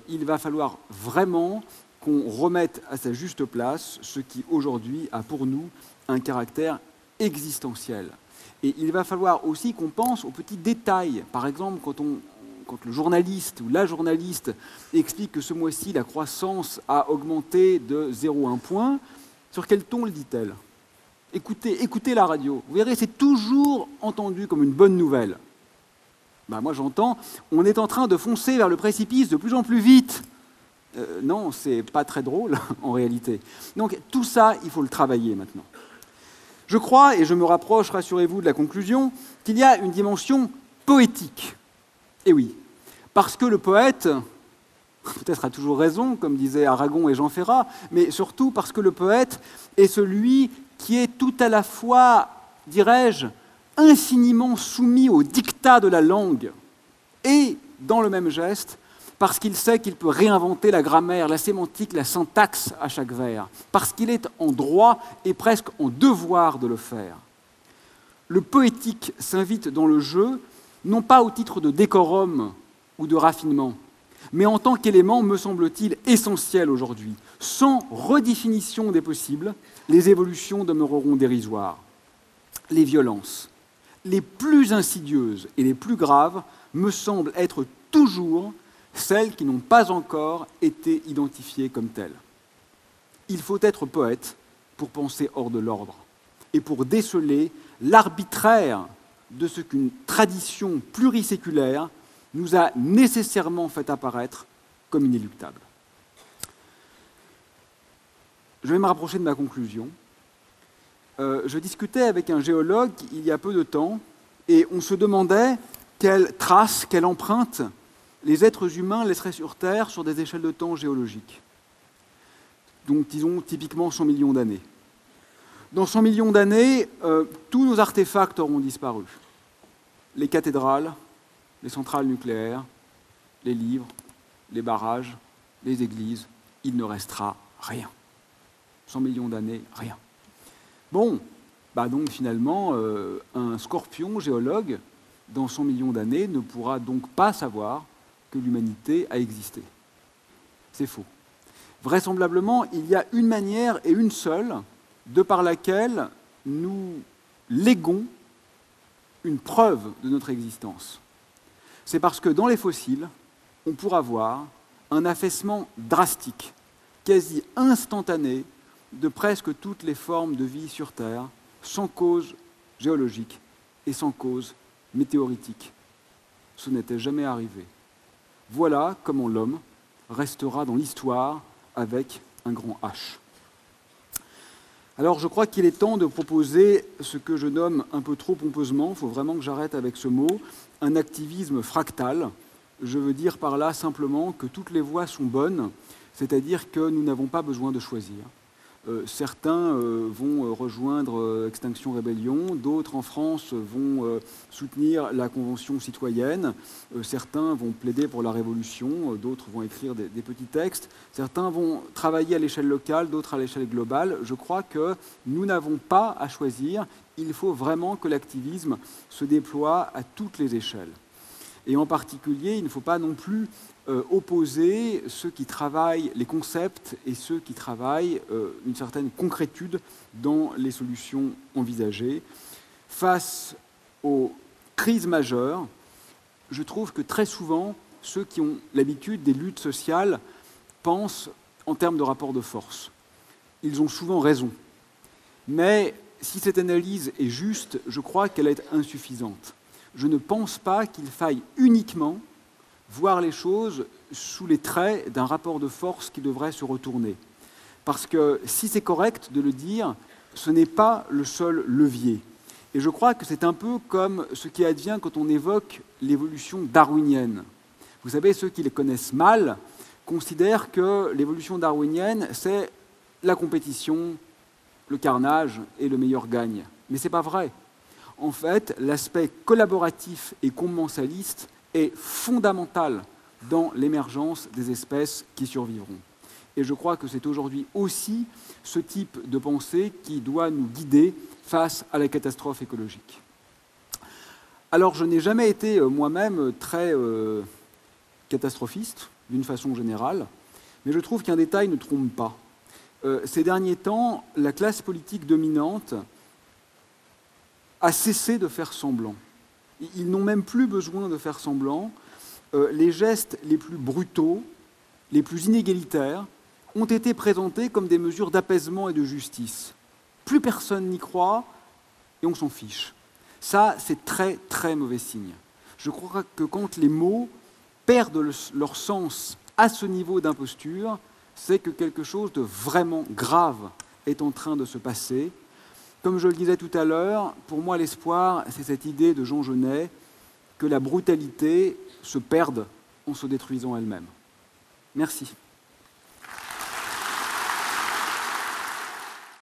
Il va falloir vraiment qu'on remette à sa juste place ce qui aujourd'hui a pour nous un caractère existentiel. Et il va falloir aussi qu'on pense aux petits détails. Par exemple, quand le journaliste ou la journaliste explique que ce mois-ci, la croissance a augmenté de 0,1 point, sur quel ton le dit-elle? Écoutez la radio. Vous verrez, c'est toujours entendu comme une bonne nouvelle. Ben, moi, j'entends, on est en train de foncer vers le précipice de plus en plus vite. Non, c'est pas très drôle, en réalité. Donc, tout ça, il faut le travailler maintenant. Je crois, et je me rapproche, rassurez-vous, de la conclusion, qu'il y a une dimension poétique. Et oui, parce que le poète, peut-être a toujours raison, comme disaient Aragon et Jean Ferrat, mais surtout parce que le poète est celui qui est tout à la fois, dirais-je, infiniment soumis au diktat de la langue, et, dans le même geste, parce qu'il sait qu'il peut réinventer la grammaire, la sémantique, la syntaxe à chaque vers, parce qu'il est en droit et presque en devoir de le faire. Le poétique s'invite dans le jeu, non pas au titre de décorum ou de raffinement, mais en tant qu'élément, me semble-t-il, essentiel aujourd'hui. Sans redéfinition des possibles, les évolutions demeureront dérisoires. Les violences, les plus insidieuses et les plus graves, me semblent être toujours celles qui n'ont pas encore été identifiées comme telles. Il faut être poète pour penser hors de l'ordre et pour déceler l'arbitraire de ce qu'une tradition pluriséculaire nous a nécessairement fait apparaître comme inéluctable. Je vais me rapprocher de ma conclusion. Je discutais avec un géologue il y a peu de temps et on se demandait quelle trace, quelle empreinte les êtres humains laisseraient sur Terre sur des échelles de temps géologiques. Donc, disons, typiquement 100 millions d'années. Dans 100 millions d'années, tous nos artefacts auront disparu. Les cathédrales, les centrales nucléaires, les livres, les barrages, les églises, il ne restera rien. 100 millions d'années, rien. Bon, bah donc finalement, un scorpion géologue, dans 100 millions d'années, ne pourra donc pas savoir que l'humanité a existé. C'est faux. Vraisemblablement, il y a une manière et une seule de par laquelle nous léguons une preuve de notre existence. C'est parce que dans les fossiles, on pourra voir un affaissement drastique, quasi instantané, de presque toutes les formes de vie sur Terre, sans cause géologique et sans cause météoritique. Ce n'était jamais arrivé. Voilà comment l'homme restera dans l'histoire avec un grand H. Alors je crois qu'il est temps de proposer ce que je nomme un peu trop pompeusement, il faut vraiment que j'arrête avec ce mot, un activisme fractal. Je veux dire par là simplement que toutes les voies sont bonnes, c'est-à-dire que nous n'avons pas besoin de choisir. Certains vont rejoindre Extinction Rébellion, d'autres en France vont soutenir la Convention citoyenne, certains vont plaider pour la Révolution, d'autres vont écrire des petits textes, certains vont travailler à l'échelle locale, d'autres à l'échelle globale. Je crois que nous n'avons pas à choisir, il faut vraiment que l'activisme se déploie à toutes les échelles. Et en particulier, il ne faut pas non plus opposer ceux qui travaillent les concepts et ceux qui travaillent une certaine concrétude dans les solutions envisagées. Face aux crises majeures, je trouve que très souvent, ceux qui ont l'habitude des luttes sociales pensent en termes de rapport de force. Ils ont souvent raison. Mais si cette analyse est juste, je crois qu'elle est insuffisante. Je ne pense pas qu'il faille uniquement voir les choses sous les traits d'un rapport de force qui devrait se retourner. Parce que si c'est correct de le dire, ce n'est pas le seul levier. Et je crois que c'est un peu comme ce qui advient quand on évoque l'évolution darwinienne. Vous savez, ceux qui le connaissent mal considèrent que l'évolution darwinienne, c'est la compétition, le carnage et le meilleur gagne. Mais ce n'est pas vrai. En fait, l'aspect collaboratif et commensaliste est fondamental dans l'émergence des espèces qui survivront. Et je crois que c'est aujourd'hui aussi ce type de pensée qui doit nous guider face à la catastrophe écologique. Alors, je n'ai jamais été moi-même très catastrophiste, d'une façon générale, mais je trouve qu'un détail ne trompe pas. Ces derniers temps, la classe politique dominante a cessé de faire semblant. Ils n'ont même plus besoin de faire semblant. Les gestes les plus brutaux, les plus inégalitaires, ont été présentés comme des mesures d'apaisement et de justice. Plus personne n'y croit et on s'en fiche. Ça, c'est très, très mauvais signe. Je crois que quand les mots perdent leur sens à ce niveau d'imposture, c'est que quelque chose de vraiment grave est en train de se passer. Comme je le disais tout à l'heure, pour moi, l'espoir, c'est cette idée de Jean Genet que la brutalité se perde en se détruisant elle-même. Merci.